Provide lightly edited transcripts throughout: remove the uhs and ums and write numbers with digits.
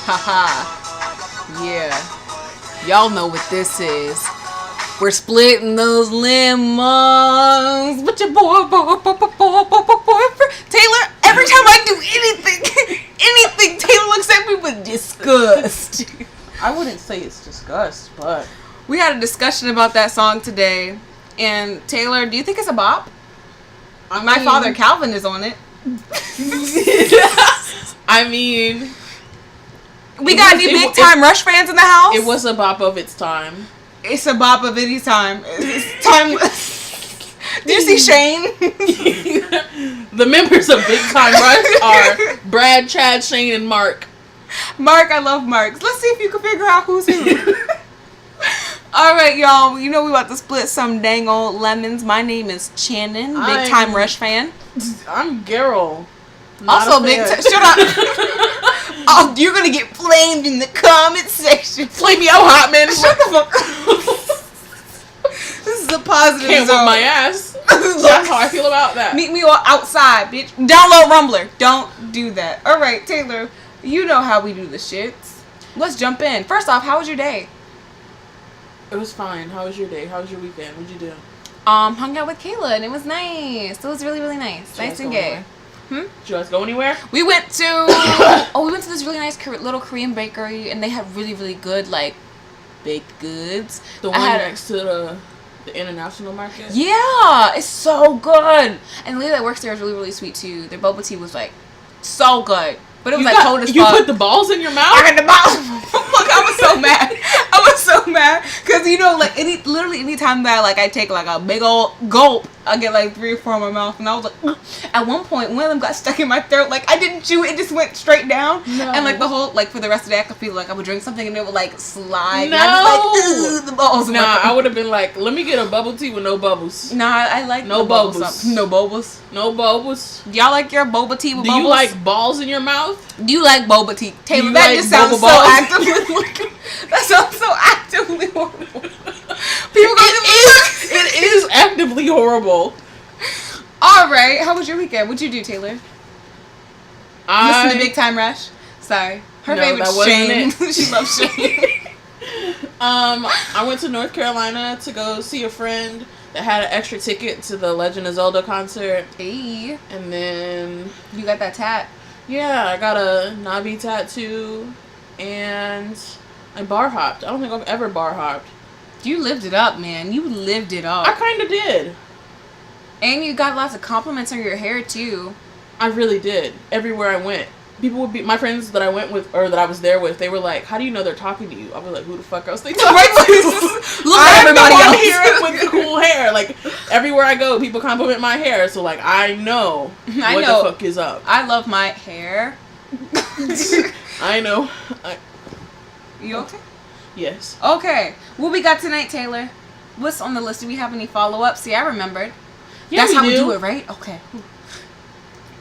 Haha. Yeah. Y'all know what this is. We're splitting those lemons. But your boyfriend. Taylor, every time I do anything, Taylor looks at me with disgust. I wouldn't say it's disgust, but... We had a discussion about that song today. And Taylor, do you think it's a bop? My father, Calvin, is on it. I mean... We got any big time Rush fans in the house? It was a bop of its time. It's a bop of any time. It's timeless. Do you see Shane? The members of Big Time Rush are Brad, Chad, Shane, and Mark. Mark, I love Marks. Let's see if you can figure out who's who. Alright, y'all. You know we about to split some dang old lemons. My name is Channon, big time Rush fan. I'm Garol. Also big time. Shut up. Oh, you're gonna get flamed in the comment section. Flame me out, hot man. Shut the fuck up. This is a positive Can't zone. whip my ass. That's how I feel about that. Meet me outside, bitch. Download Rumbler. Don't do that. Alright, Taylor. You know how we do the shits. Let's jump in. First off, how was your day? It was fine. How was your day? How was your weekend? What'd you do? Hung out with Kayla and it was nice. It was really, really nice. Nice and gay. Did you guys go anywhere? We went to we went to this really nice little Korean bakery and they have really, really good like baked goods. The one next to the international market? Yeah, it's so good. And the lady that works there is really, really sweet too. Their boba tea was like so good. But it was cold as fuck. You put the balls in your mouth? I got the balls. Look, I was so mad. I was so mad. Because, you know, like, literally any time that, like, I take, like, a big old gulp, I get, like, 3 or 4 in my mouth. And I was like, ugh. At one point, one of them got stuck in my throat. Like, I didn't chew it. It just went straight down. No. And, like, the whole, like, for the rest of the day, I could feel like I would drink something and it would, like, slide. No. And I'd be like, ugh, the balls. Nah, I would have been like, let me get a bubble tea with no bubbles. Nah, I like no bubbles. No bubbles. No bubbles. Y'all like your boba tea with bubbles? Do you like balls in your mouth? Do you like boba tea? Taylor, that just sounds so actively. That sounds so actively horrible. People go, it is actively horrible. All right, how was your weekend? What'd you do, Taylor? Listen to Big Time Rush. Sorry, her favorite's Shane. She loves Shane. I went to North Carolina to go see a friend that had an extra ticket to the Legend of Zelda concert. Hey. And then you got that tat. Yeah, I got a Nabi tattoo, and I bar hopped. I don't think I've ever bar hopped. You lived it up, man. You lived it up. I kind of did. And you got lots of compliments on your hair, too. I really did. Everywhere I went. People would be, my friends that I went with, or that I was there with, they were like, how do you know they're talking to you? I was like, who the fuck else they talking to? Look at everybody else. Here with the cool hair. Like, everywhere I go, people compliment my hair. So, like, I know what the fuck is up. I love my hair. I know. You okay? Yes. Okay. What we got tonight, Taylor? What's on the list? Do we have any follow-ups? See, I remembered. Yeah, That's how we do it, right? Okay.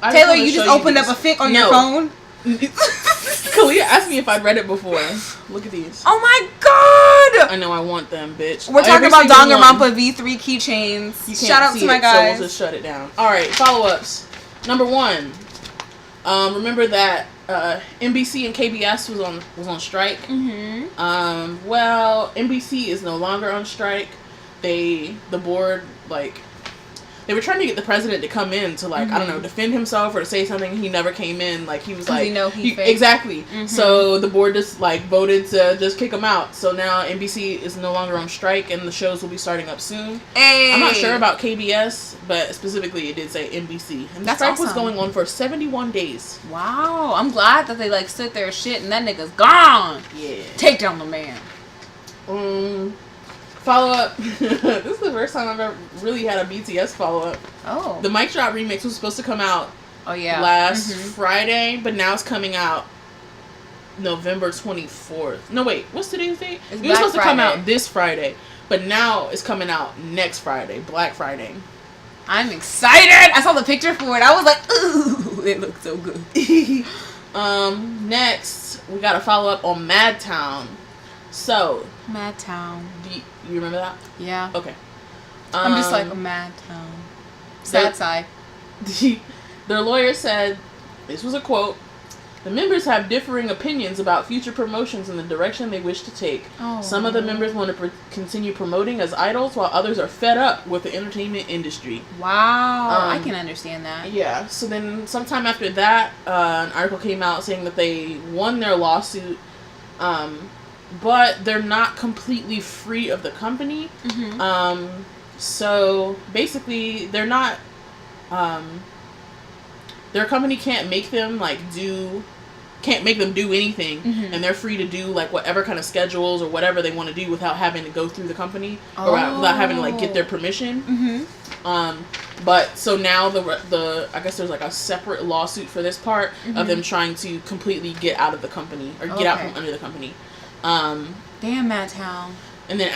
I Taylor, you just opened up a fic on your phone? Kalia asked me if I'd read it before. Look at these. Oh my god! I know, I want them, bitch. We're talking about Danganronpa V3 keychains. Shout out to my guys. So we'll just shut it down. Alright, follow-ups. Number 1. Remember that NBC and KBS was on strike? Mm-hmm. Well, NBC is no longer on strike. The board, like... They were trying to get the president to come in to, like, I don't know, defend himself or to say something. He never came in. Like, he was like... You know he faked. Exactly. Mm-hmm. So, the board just, like, voted to just kick him out. So, now NBC is no longer on strike, and the shows will be starting up soon. Hey. I'm not sure about KBS, but specifically it did say NBC. And the strike was going on for 71 days. Wow. I'm glad that they, like, stood their shit and that nigga's gone. Yeah. Take down the man. Follow-up. This is the first time I've ever really had a BTS follow-up. Oh. The Mic Drop remix was supposed to come out last Friday, but now it's coming out November 24th. No, wait. What's today's date? It was supposed to come out this Friday, but now it's coming out next Friday, Black Friday. I'm excited! I saw the picture for it. I was like, ooh, it looks so good. Next, we got a follow-up on Madtown. So... Madtown. You remember that? Yeah. Okay. I'm just like a Madtown. Sad side. Their lawyer said, this was a quote, The members have differing opinions about future promotions and the direction they wish to take. Oh. Some of the members want to continue promoting as idols, while others are fed up with the entertainment industry. Wow, I can understand that. Yeah, so then sometime after that, an article came out saying that they won their lawsuit, but they're not completely free of the company. Mm-hmm. So basically, they're not... their company can't make them do anything, mm-hmm. and they're free to do like whatever kind of schedules or whatever they want to do without having to go through the company or without having to like get their permission. Mm-hmm. But so now the I guess there's like a separate lawsuit for this part, mm-hmm. of them trying to completely get out of the company or get out from under the company. Damn, Madtown. And then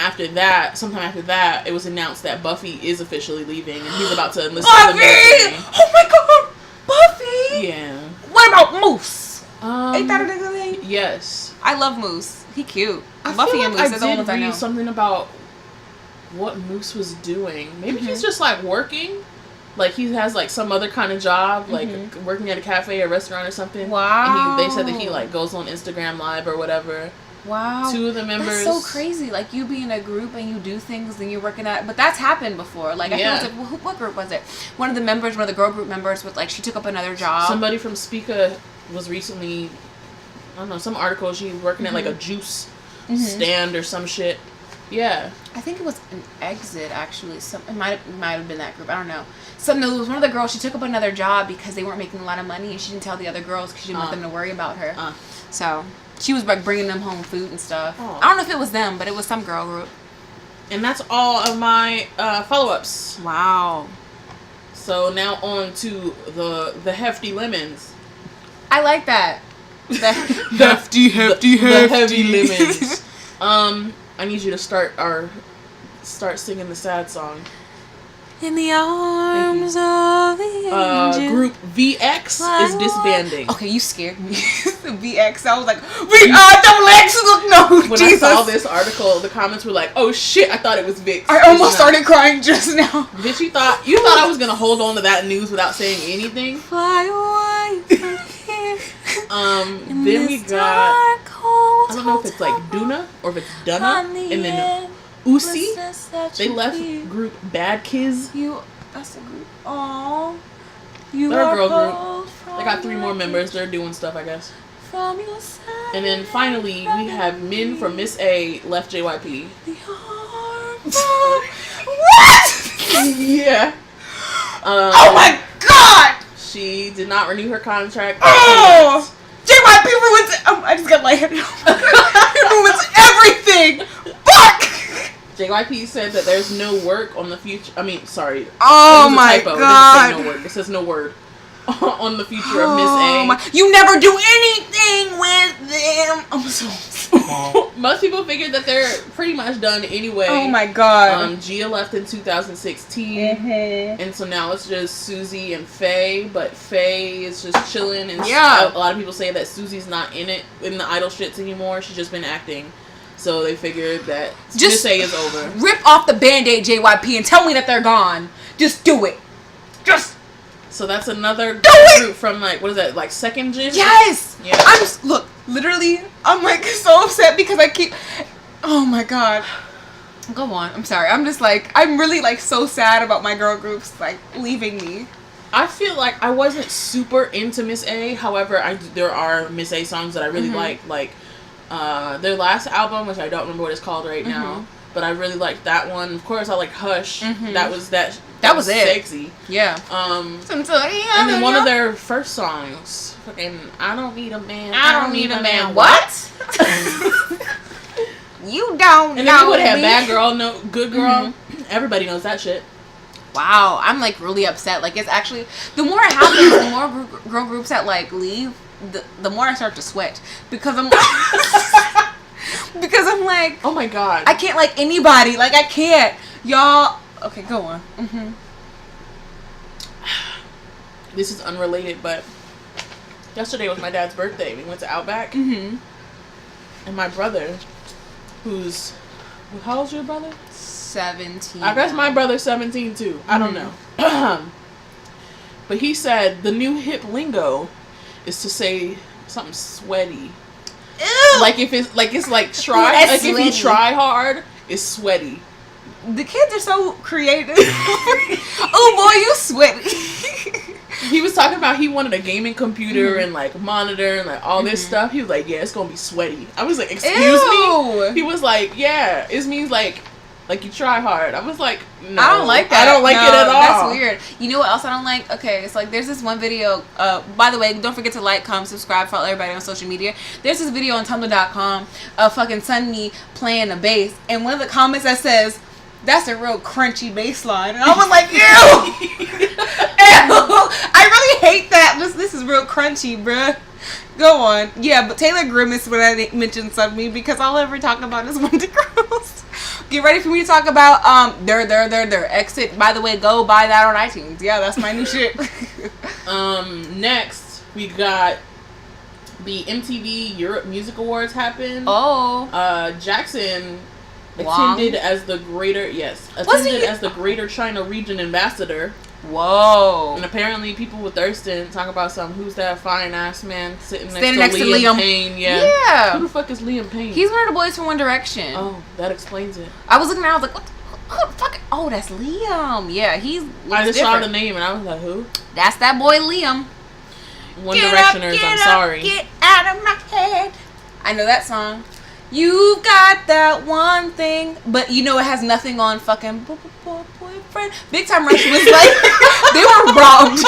sometime after that, it was announced that Buffy is officially leaving and he's about to enlist in the military. Oh my god! Buffy? Yeah. What about Moose? Ain't that a nigga thing? Yes. I love Moose. He cute. Buffy and Moose. I did read something about what Moose was doing. Maybe mm-hmm. he's just like working. Like he has like some other kind of job, like mm-hmm. working at a cafe or restaurant or something. Wow. And they said that he like goes on Instagram Live or whatever. Wow. 2 of the members. That's so crazy. Like, you be in a group and you do things and you're working at... But that's happened before. Like, I feel like... What group was it? One of the girl group members was like, she took up another job. Somebody from Spica was recently... I don't know, some article. She was working mm-hmm. at, like, a juice mm-hmm. stand or some shit. Yeah. I think it was an Exit, actually. It might have been that group. I don't know. It was one of the girls. She took up another job because they weren't making a lot of money and she didn't tell the other girls because she didn't want them to worry about her. So... She was like bringing them home food and stuff. Aww. I don't know if it was them, but it was some girl group. And that's all of my follow-ups. Wow. So now on to the hefty lemons. I like that. The hefty lemons. I need you to start singing the sad song. In the arms of the angel. Group VX is disbanding. Okay, you scared me. VX. I was like, we are double X. No, when Jesus. I saw this article, the comments were like, "Oh shit! I thought it was VIX." I almost started crying just now. Bitch, you thought I was gonna hold on to that news without saying anything? Fly away from here. Then we got. I don't know if it's like Duna or if it's Dunna, and then Usi. They left group Bad Kids. That's a group. Aww. They're a girl group. They got 3 more members. They're doing stuff, I guess. From your side, and then finally, we have Min from Miss A left JYP. What? Yeah. Oh my god! She did not renew her contract. Oh! JYP ruins... I just got lightheaded. It ruins everything! Fuck! JYP said that there's no work on the future... Oh my god. It didn't say no work. It says no word. On the future of Miss A. You never do anything with them. I'm so... Most people figured that they're pretty much done anyway. Oh my god. Gia left in 2016. Mm-hmm. And so now it's just Suzy and Faye. But Faye is just chilling. And a lot of people say that Susie's not in the idol shits anymore. She's just been acting. So they figured that Miss A is over. Rip off the Band-Aid, JYP, and tell me that they're gone. Just do it. So that's another group from like, what is that, like second gen? Yes! Yeah. Literally, I'm like so upset because I keep, oh my god. Go on, I'm sorry. I'm just like, I'm really like so sad about my girl groups like leaving me. I feel like I wasn't super into Miss A. However, there are Miss A songs that I really like their last album, which I don't remember what it's called right now. But I really liked that one. Of course, I like Hush. Mm-hmm. That was it. Sexy. Yeah. And then one of their first songs, fucking I Don't Need a Man. I don't need a man. What? You don't. And then we would have Bad Girl, No Good Girl. Mm-hmm. Everybody knows that shit. Wow, I'm like really upset. Like it's actually the more it happens, the more girl groups that like leave, the more I start to sweat because I'm. Because I'm like, oh my god, I can't like anybody. Like I can't, y'all. Okay, go on. Mm-hmm. This is unrelated, but yesterday was my dad's birthday. We went to Outback, and my brother, how old's your brother? 17. I guess my brother's 17 too. I don't know. But he said the new hip lingo is to say something sweaty. Ew. Like if it's like try like sweaty. If you try hard, it's sweaty. The kids are so creative. Oh boy, you sweaty. He was talking about he wanted a gaming computer and like monitor and like all this stuff. He was like, yeah, it's gonna be sweaty. I was like, excuse me? He was like, yeah, it means like you try hard. I was like, no. I don't like that. I don't like it at all. That's weird. You know what else I don't like? Okay, it's like there's this one video. By the way, don't forget to like, comment, subscribe, follow everybody on social media. There's this video on Tumblr.com of fucking Sunmi playing a bass, and one of the comments that says, "That's a real crunchy bass line," and I was like, ew. Ew. I really hate that. This is real crunchy, bruh. Go on. Yeah, but Taylor grimaced when I mentioned Sunmi because all I ever talk about is Wonder Girls. Get ready for me to talk about their exit. By the way, go buy that on iTunes. Yeah, that's my new shit. Next we got the MTV Europe Music Awards happened. Oh. Jackson attended as the Greater China Region Ambassador. Whoa. And apparently people were thirsting, talking about who's that fine ass man sitting next to Liam Payne. Yeah. Who the fuck is Liam Payne? He's one of the boys from One Direction. Oh, that explains it. I was looking at it, I was like, what the fuck? Oh, that's Liam. Yeah, I just saw the name and I was like, who? That's that boy Liam. One Directioners, I'm sorry. Get out of my head. I know that song. You got that one thing, but you know it has nothing on fucking boyfriend. Big Time Rush was like, they were robbed.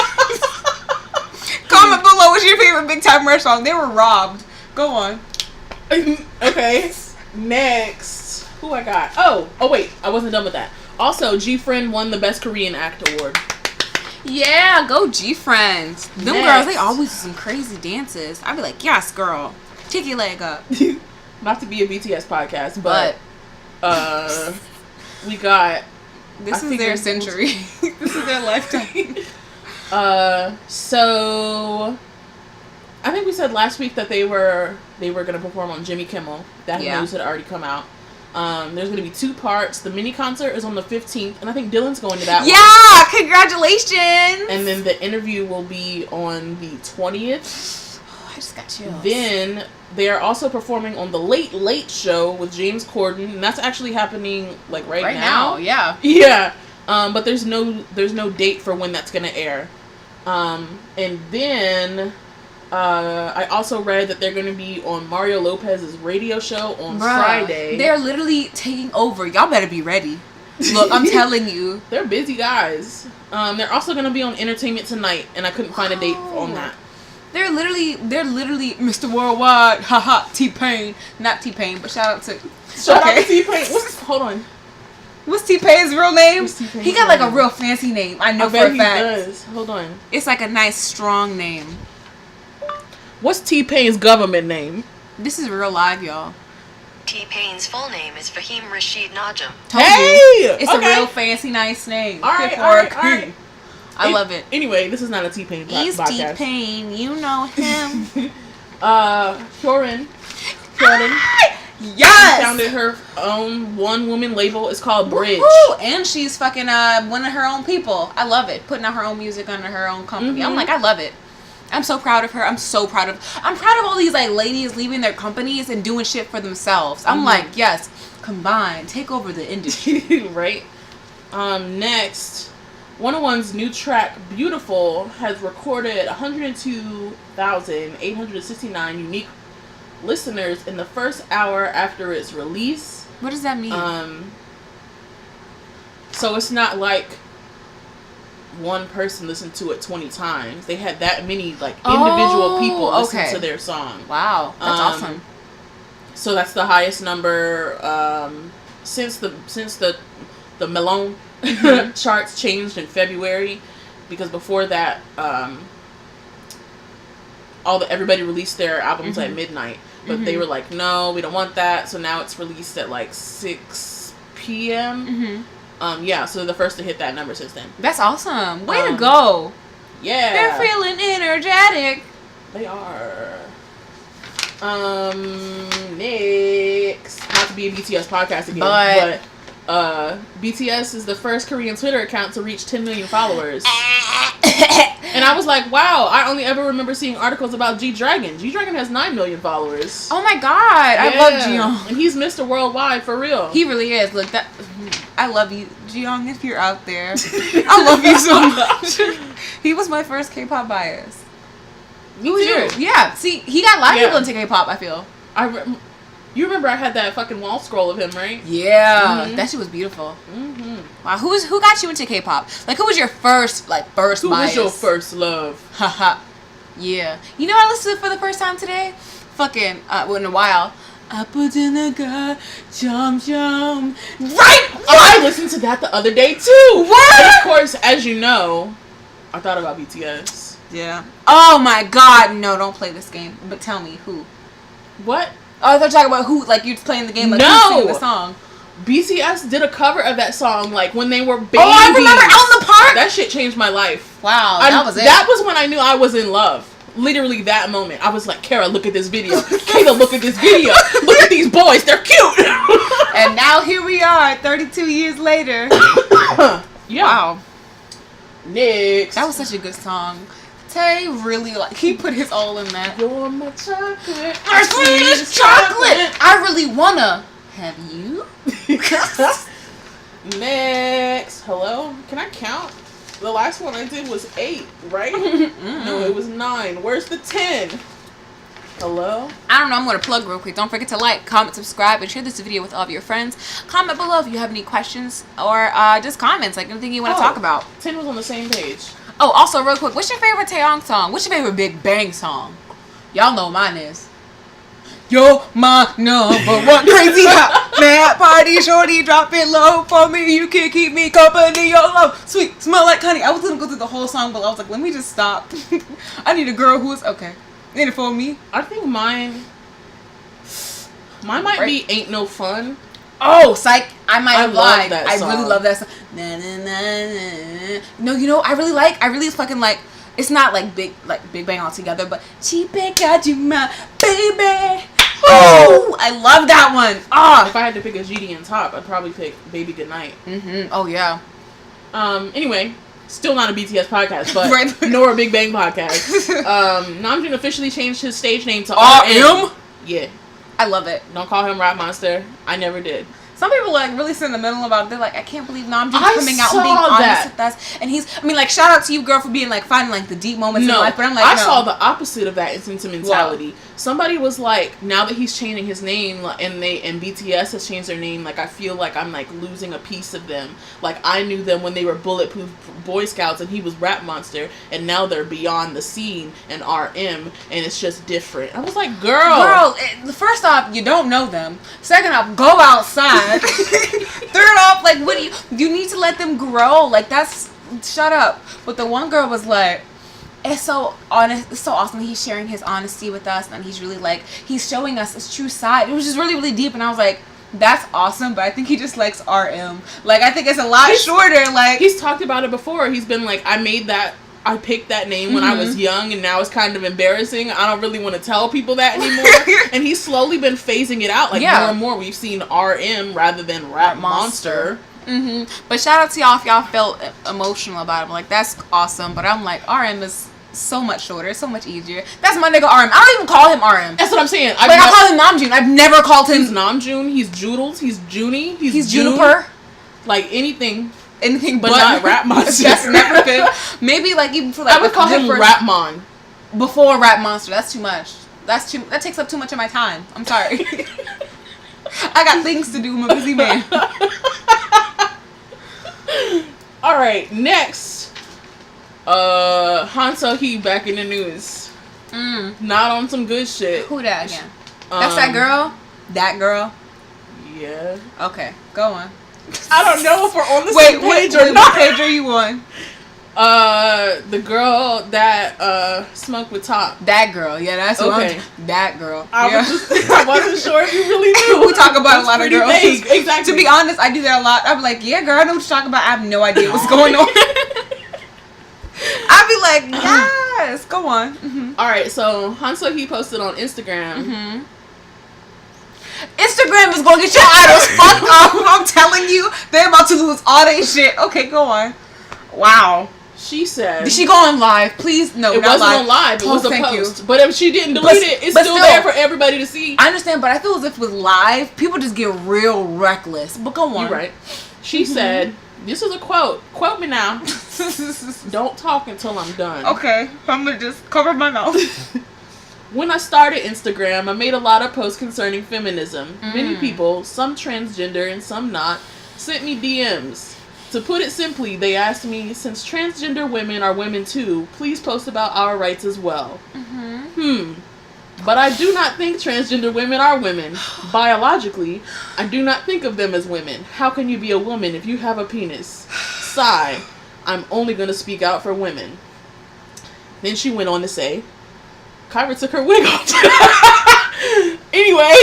Comment below, what's your favorite Big Time Rush song? They were robbed. Go on. Okay. Next. Who I got? Oh wait, I wasn't done with that. Also, G-Friend won the Best Korean Act Award. Yeah, go G-Friends. Them girls, they always do some crazy dances. I'd be like, yes, girl. Take your leg up. Not to be a BTS podcast, but we got... This is their century. This is their lifetime. So... I think we said last week that they were going to perform on Jimmy Kimmel. That news had already come out. There's going to be 2 parts. The mini concert is on the 15th, and I think Dylan's going to that one. Yeah! Congratulations! And then the interview will be on the 20th. Oh, I just got chills. Then they are also performing on the Late Late Show with James Corden, and that's actually happening like right now. Yeah. Yeah. But there's no date for when that's going to air. And then... I also read that they're going to be on Mario Lopez's radio show on Friday. They're literally taking over. Y'all better be ready. Look, I'm telling you. They're busy guys. They're also going to be on Entertainment Tonight, and I couldn't find a date on that. They're literally Mr. Worldwide. Haha, T-Pain. Not T-Pain, but shout out to T-Pain. Hold on. What's T-Pain's real name? He got like a real fancy name. I know for a fact. He does. Hold on. It's like a nice, strong name. What's T-Pain's government name? This is real live, y'all. T-Pain's full name is Fahim Rashid Najm. It's a real fancy, nice name. All right. I love it. Anyway, this is not a T-Pain podcast. He's T-Pain. You know him. Kyorin. Yes! She founded her own one-woman label. It's called Bridge. Woo-hoo! And she's fucking one of her own people. I love it. Putting out her own music under her own company. I'm like, I love it. I'm so proud of her. I'm proud of all these like ladies leaving their companies and doing shit for themselves. I'm like, yes, combine, take over the industry. Right? Next, 101's new track, Beautiful, has recorded 102,869 unique listeners in the first hour after its release. What does that mean? So it's not like one person listened to it 20 times. They had that many like individual people listen to their song. Wow, that's awesome. So that's the highest number since the Melon charts changed in February, because before that everybody released their albums at midnight, but they were like, no, we don't want that, so now it's released at like 6 p.m. So the first to hit that number since then. That's awesome. Way to go. Yeah. They're feeling energetic. They are. Next. Not to be a BTS podcast again, but BTS is the first Korean Twitter account to reach 10 million followers. And I was like, wow, I only ever remember seeing articles about G-Dragon. G-Dragon has 9 million followers. Oh my god, I love Jiyoung. And he's Mr. Worldwide for real. He really is. Look, I love you, Jiyoung, if you're out there. I love you so much. He was my first K-pop bias. Me too. Yeah, see, he got a lot of people into K-pop, I feel. You remember I had that fucking wall scroll of him, right? Yeah, that shit was beautiful. Wow, who got you into K-pop? Like, who was your first bias? Who was your first love? Haha. Yeah. You know what I listened to for the first time today? Fucking, in a while. I put in a guy, jump. Right! I listened to that the other day too. What? And of course, as you know, I thought about BTS. Yeah. Oh my god, no, don't play this game. But tell me, who? What? Oh, I thought you were talking about who, like, you're playing the game, like, no! who's singing the song. BTS did a cover of that song, like, when they were babies. Oh, I remember Out in the Park? That shit changed my life. Wow, that was it. That was when I knew I was in love. Literally that moment. I was like, Kyra, look at this video. Kayla, look at this video. Look at these boys. They're cute. And now here we are, 32 years later. Yeah. Wow. Next. That was such a good song. Tay really, like, he put his all in that. You're my chocolate. My sweetest chocolate. I really wanna have you. Next. Hello? Can I count? The last one I did was 8, right? No, it was 9. Where's the 10? Hello? I don't know. I'm going to plug real quick. Don't forget to like, comment, subscribe, and share this video with all of your friends. Comment below if you have any questions or just comments, like anything you want to talk about. 10 was on the same page. Oh, also real quick, what's your favorite Taeyong song? What's your favorite Big Bang song? Y'all know mine is. You're my number one crazy hot mad party shorty, drop it low for me. You can keep me company. Your love, sweet, smell like honey. I was gonna go through the whole song, but I was like, let me just stop. I need a girl who's okay. Need it for me. I think mine might be Ain't No Fun. Oh, psych! I might have lied. That I song. really love that song. Na, na, na, na. No, you know, I really fucking like. It's not like Big Bang altogether, but Cheap got you, my baby. Oh, I love that one. If I had to pick a GD on top, I'd probably pick Baby Goodnight. Oh yeah. Anyway, still not a BTS podcast, but Right. nor a Big Bang podcast. Namjoon officially changed his stage name to RM. Yeah. I love it. Don't call him Rap Monster. I never did. Some people like really sentimental about it. They're like, I can't believe Namjoon's I coming out saw and being honest that. with us. And he's, I mean, like, shout out to you, girl, for being like finding like the deep moments in life. But I'm like, I no. saw the opposite of that in sentimentality. Somebody was like, now that he's changing his name and BTS has changed their name, like I feel like I'm like losing a piece of them. Like I knew them when they were Bulletproof Boy Scouts and he was Rap Monster, and now they're Beyond the Scene and RM, and it's just different. I was like, girl, first off, you don't know them. Second off, go outside. Third off, like, what do you need to let them grow. Like, that's, shut up. But the one girl was like, it's so honest, it's so awesome. He's sharing his honesty with us, and he's really like, he's showing us his true side. It was just really, really deep, and I was like, that's awesome, but I think he just likes RM. Like, I think it's a lot shorter. Like, he's talked about it before. He's been like, I picked that name when I was young, and now it's kind of embarrassing. I don't really want to tell people that anymore. And he's slowly been phasing it out. Like, more and more, we've seen RM rather than Rap Monster. But shout out to y'all if y'all felt emotional about him. Like, that's awesome. But I'm like, RM is so much shorter, so much easier. That's my nigga RM. I don't even call him RM. That's what I'm saying. I call him Namjoon. I've never called him. He's Namjoon. He's Joodles. He's Junie. He's Juniper. Like anything but not Rap Monster. That's never been. Maybe like even for like I would call him Rap Mon. Before Rap Monster. That's too much. That takes up too much of my time. I'm sorry. I got things to do. I'm a busy man. All right, next. Seo Hee back in the news. Not on some good shit. Who that again? That's that girl? That girl? Yeah. Okay, go on. I don't know if we're on the same page or not. What page are you on? The girl that smoked with Top. That girl, yeah, that's okay. That girl. I wasn't sure if you really knew. We talk about a lot of girls. Vague. Exactly. To be honest, I do that a lot. I'm like, yeah, girl, I know what you're talking about. I have no idea what's going on. I'd be like, yes, go on. All right, so Seo Hee posted on Instagram. Instagram is gonna get your idols fucked up. I'm telling you, they're about to lose all their shit. Okay, go on. Wow. She said... Did she go on live? Please, no, it not wasn't on live. It was a thank post. You. But if she didn't delete it, it's still there for everybody to see. I understand, but I feel as if with live, people just get real reckless. But go on. You're right. She said, this is a quote. Quote me now. Don't talk until I'm done. Okay. I'm going to just cover my mouth. When I started Instagram, I made a lot of posts concerning feminism. Many people, some transgender and some not, sent me DMs. To put it simply, they asked me, since transgender women are women too, please post about our rights as well. But I do not think transgender women are women. Biologically, I do not think of them as women. How can you be a woman if you have a penis? Sigh. I'm only going to speak out for women. Then she went on to say, Kyra took her wig off. Anyway,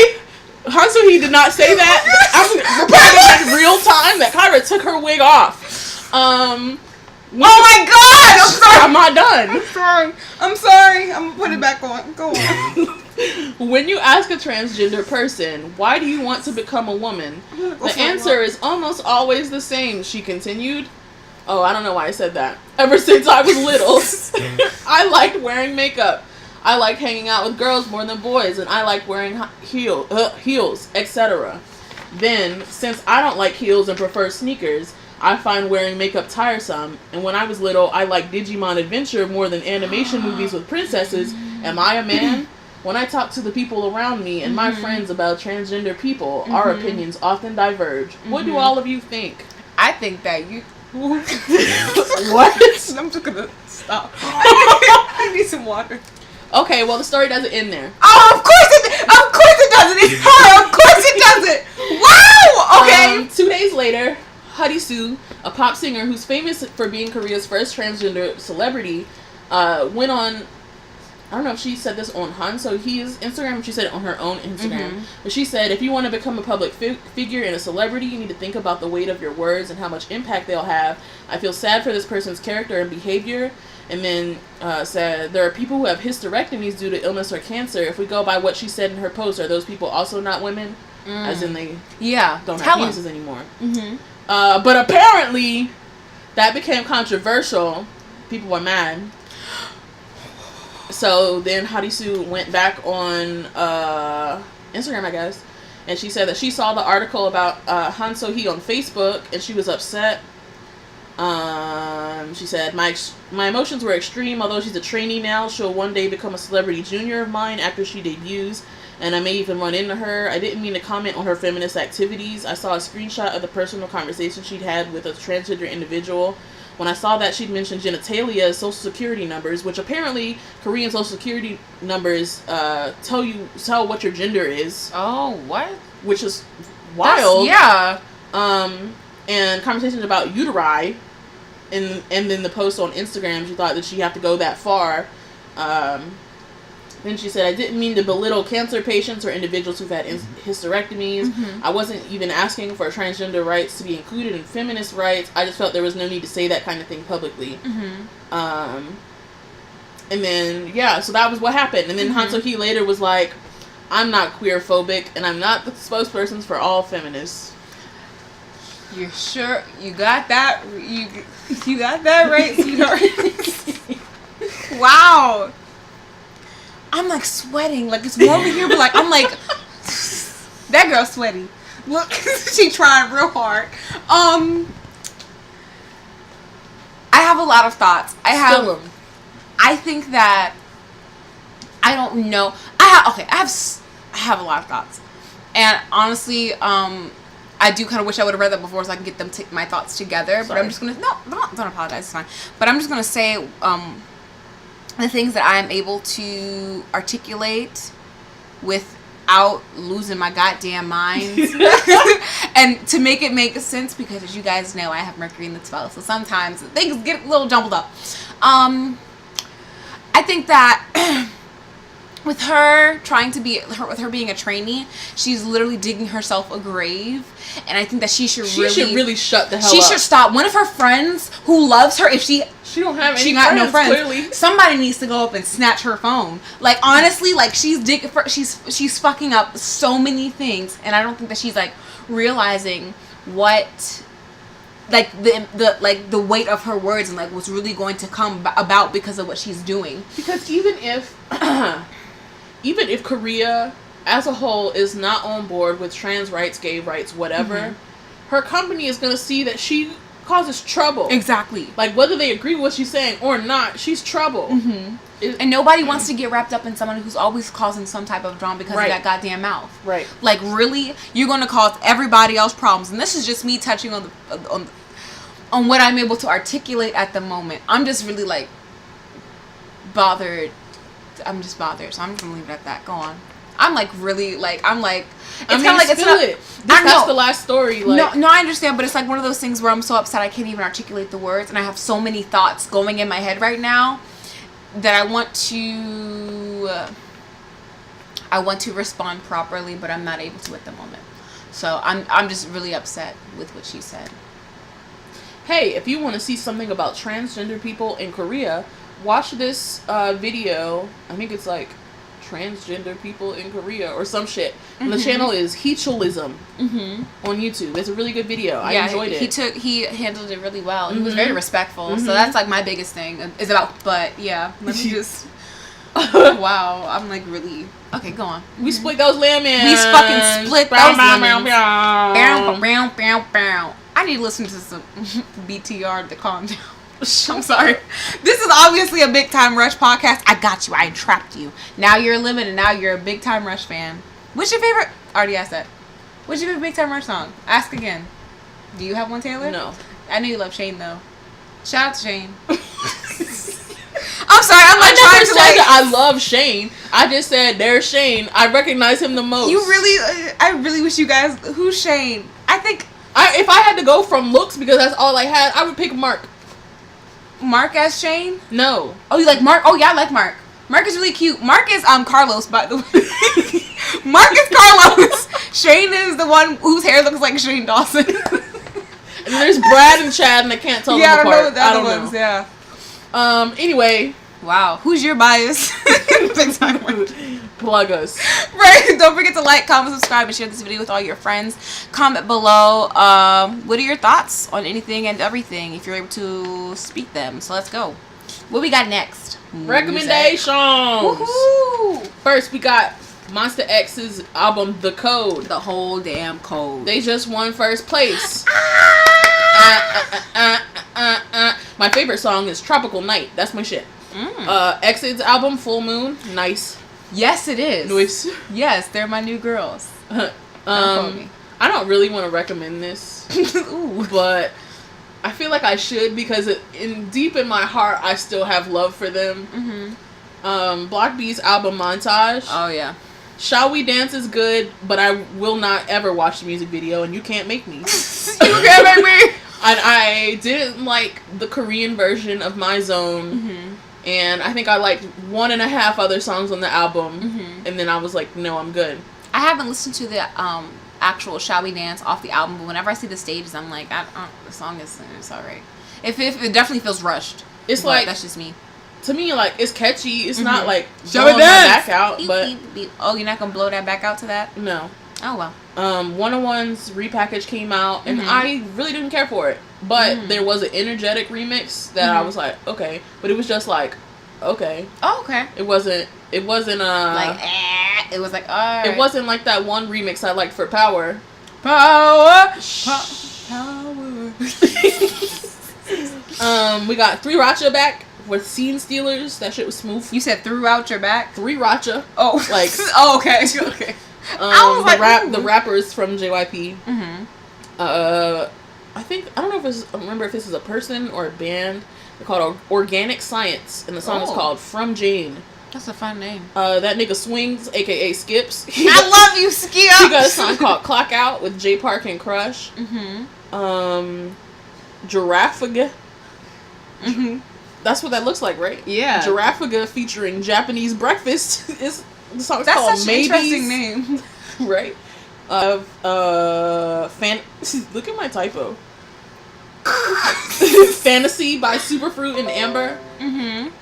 Harisu Hee did not say that. I'm reporting in real time that Kyra took her wig off. Oh my god! I'm sorry. I'm not done. I'm sorry. I'm gonna put it back on. Go on. When you ask a transgender person, why do you want to become a woman? The answer is almost always the same, she continued. Oh, I don't know why I said that. Ever since I was little, I liked wearing makeup. I like hanging out with girls more than boys, and I like wearing heels, etc. Then, since I don't like heels and prefer sneakers, I find wearing makeup tiresome, and when I was little, I liked Digimon Adventure more than animation movies with princesses. Am I a man? When I talk to the people around me and my friends about transgender people, our opinions often diverge. What do all of you think? I think that you... What? I'm just gonna stop. I need some water. Okay, well, the story doesn't end there. Oh, of course it doesn't. It's her. Of course it doesn't. Wow. Okay. 2 days later, Harisu, a pop singer who's famous for being Korea's first transgender celebrity, went on... I don't know if she said this on Harisu Hee's Instagram or she said it on her own Instagram. But she said, if you want to become a public figure and a celebrity, you need to think about the weight of your words and how much impact they'll have. I feel sad for this person's character and behavior. And then said, there are people who have hysterectomies due to illness or cancer. If we go by what she said in her post, are those people also not women? As in they don't have penises anymore. But apparently, that became controversial. People were mad. So then Harisu went back on Instagram, I guess. And she said that she saw the article about Harisu Hee on Facebook, and she was upset. She said, my emotions were extreme. Although she's a trainee now, she'll one day become a celebrity junior of mine after she debuts, and I may even run into her. I didn't mean to comment on her feminist activities. I saw a screenshot of the personal conversation she'd had with a transgender individual. When I saw that, she'd mentioned genitalia as social security numbers, which apparently Korean social security numbers tell what your gender is. Oh, what? Which is wild. Yeah. And conversations about uteri, and then the post on Instagram, she thought that she had to go that far. Then she said, I didn't mean to belittle cancer patients or individuals who've had hysterectomies. I wasn't even asking for transgender rights to be included in feminist rights. I just felt there was no need to say that kind of thing publicly. And then, yeah, so that was what happened. And then Harisu Hee later was like, I'm not queer phobic, and I'm not the spokesperson for all feminists. You sure you got that? You got that right, sweetheart? Wow. I'm like sweating, like it's warm in here, but like I'm like that girl's sweaty. Look, she trying real hard. I have a lot of thoughts. I think that I don't know. I have a lot of thoughts, and honestly, I do kind of wish I would have read that before so I can get my thoughts together. Sorry. But I'm just gonna don't apologize. It's fine. But I'm just gonna say the things that I am able to articulate without losing my goddamn mind, and to make it make sense, because as you guys know, I have Mercury in the 12th, so sometimes things get a little jumbled up. I think that with her being a trainee, she's literally digging herself a grave, and I think that she should really shut the hell up. She should stop. One of her friends who loves her, if she don't have any friends, no friends, clearly. Somebody needs to go up and snatch her phone. Like, honestly, like she's fucking up so many things, and I don't think that she's like realizing what like the weight of her words and like what's really going to come about because of what she's doing. Because even if Korea as a whole is not on board with trans rights, gay rights, whatever, her company is going to see that she causes trouble. Exactly. Like, whether they agree with what she's saying or not, she's trouble. And nobody wants to get wrapped up in someone who's always causing some type of drama because of that goddamn mouth. Right. Like, really? You're going to cause everybody else problems. And this is just me touching on what I'm able to articulate at the moment. I'm just really, like, bothered. I'm just bothered. So I'm just going to leave it at that. Go on. I'm like really like it's kind of like it's not. That's the last story. Like, no, I understand, but it's like one of those things where I'm so upset I can't even articulate the words, and I have so many thoughts going in my head right now that I want to respond properly, but I'm not able to at the moment. So I'm just really upset with what she said. Hey, if you want to see something about transgender people in Korea, watch this video. I think it's like transgender people in Korea or some shit. And the channel is Heechulism on YouTube. It's a really good video. I enjoyed it. He handled it really well. He was very respectful. So that's like my biggest thing is about. But yeah, let me just. Wow, I'm like really. Okay, go on. We split those lemons. We fucking split those lemons. I need to listen to some BTR to calm down. I'm sorry. This is obviously a Big Time Rush podcast. I got you. I entrapped you. Now you're a limit, and now you're a Big Time Rush fan. What's your favorite? I already asked that. What's your favorite Big Time Rush song? Ask again. Do you have one, Taylor? No. I know you love Shane though. Shout out to Shane. I'm sorry. I'm not trying to say that I love Shane. I just said there's Shane. I recognize him the most. You really? I really wish you guys. Who's Shane? I think. If I had to go from looks because that's all I had, I would pick Mark. Mark as Shane? No. Oh, you like Mark? Oh, yeah, I like Mark. Mark is really cute. Mark is Carlos, by the way. Mark is Carlos. Shane is the one whose hair looks like Shane Dawson. And there's Brad and Chad, and I can't tell them apart. I don't know the other ones. Yeah. Anyway. Wow. Who's your bias? Big Time Rush. Plug us. Right. Don't forget to like, comment, subscribe, and share this video with all your friends. Comment below. What are your thoughts on anything and everything if you're able to speak them? So let's go. What we got next? Recommendations. Woohoo! First, we got Monster X's album, The Code. The whole damn code. They just won first place. My favorite song is Tropical Night. That's my shit. X's album, Full Moon. Nice. Yes, it is. Nice. Yes, they're my new girls. I don't really want to recommend this. Ooh. But I feel like I should because deep in my heart, I still have love for them. Block B's album, Montage. Oh, yeah. Shall We Dance is good, but I will not ever watch the music video, and you can't make me. You can't make me. I didn't like the Korean version of My Zone, and I think I liked 1.5 other songs on the album, and then I was like, no, I'm good. I haven't listened to the actual Shall We Dance off the album, but whenever I see the stages, I'm like, the song is alright. If it definitely feels rushed. It's like that's just me. To me, like, it's catchy. It's not like blowing my back out, but oh, you're not gonna blow that back out to that? No. Oh well. 101's repackage came out, and I really didn't care for it. But there was an energetic remix that I was like, okay, but it was just like, okay. Oh, okay. It wasn't like it was like alright. It wasn't like that one remix I liked for Power. Power. We got 3 Racha back with Scene Stealers. That shit was smooth. You said throughout your back? 3 Racha. Oh, like oh, okay, okay. I was like, the rappers from JYP. I don't remember if this is a person or a band. They're called Organic Science, and the song is called From Jane. That's a fun name. That nigga Swings, aka Skips. I love you, Skips. He got a song called Clock Out with J Park and Crush. Giraffaga. That's what that looks like, right? Yeah. Giraffaga featuring Japanese Breakfast. The song's That's called such Maybes. an interesting name. Right? Look at my typo. Fantasy by Superfruit and Amber.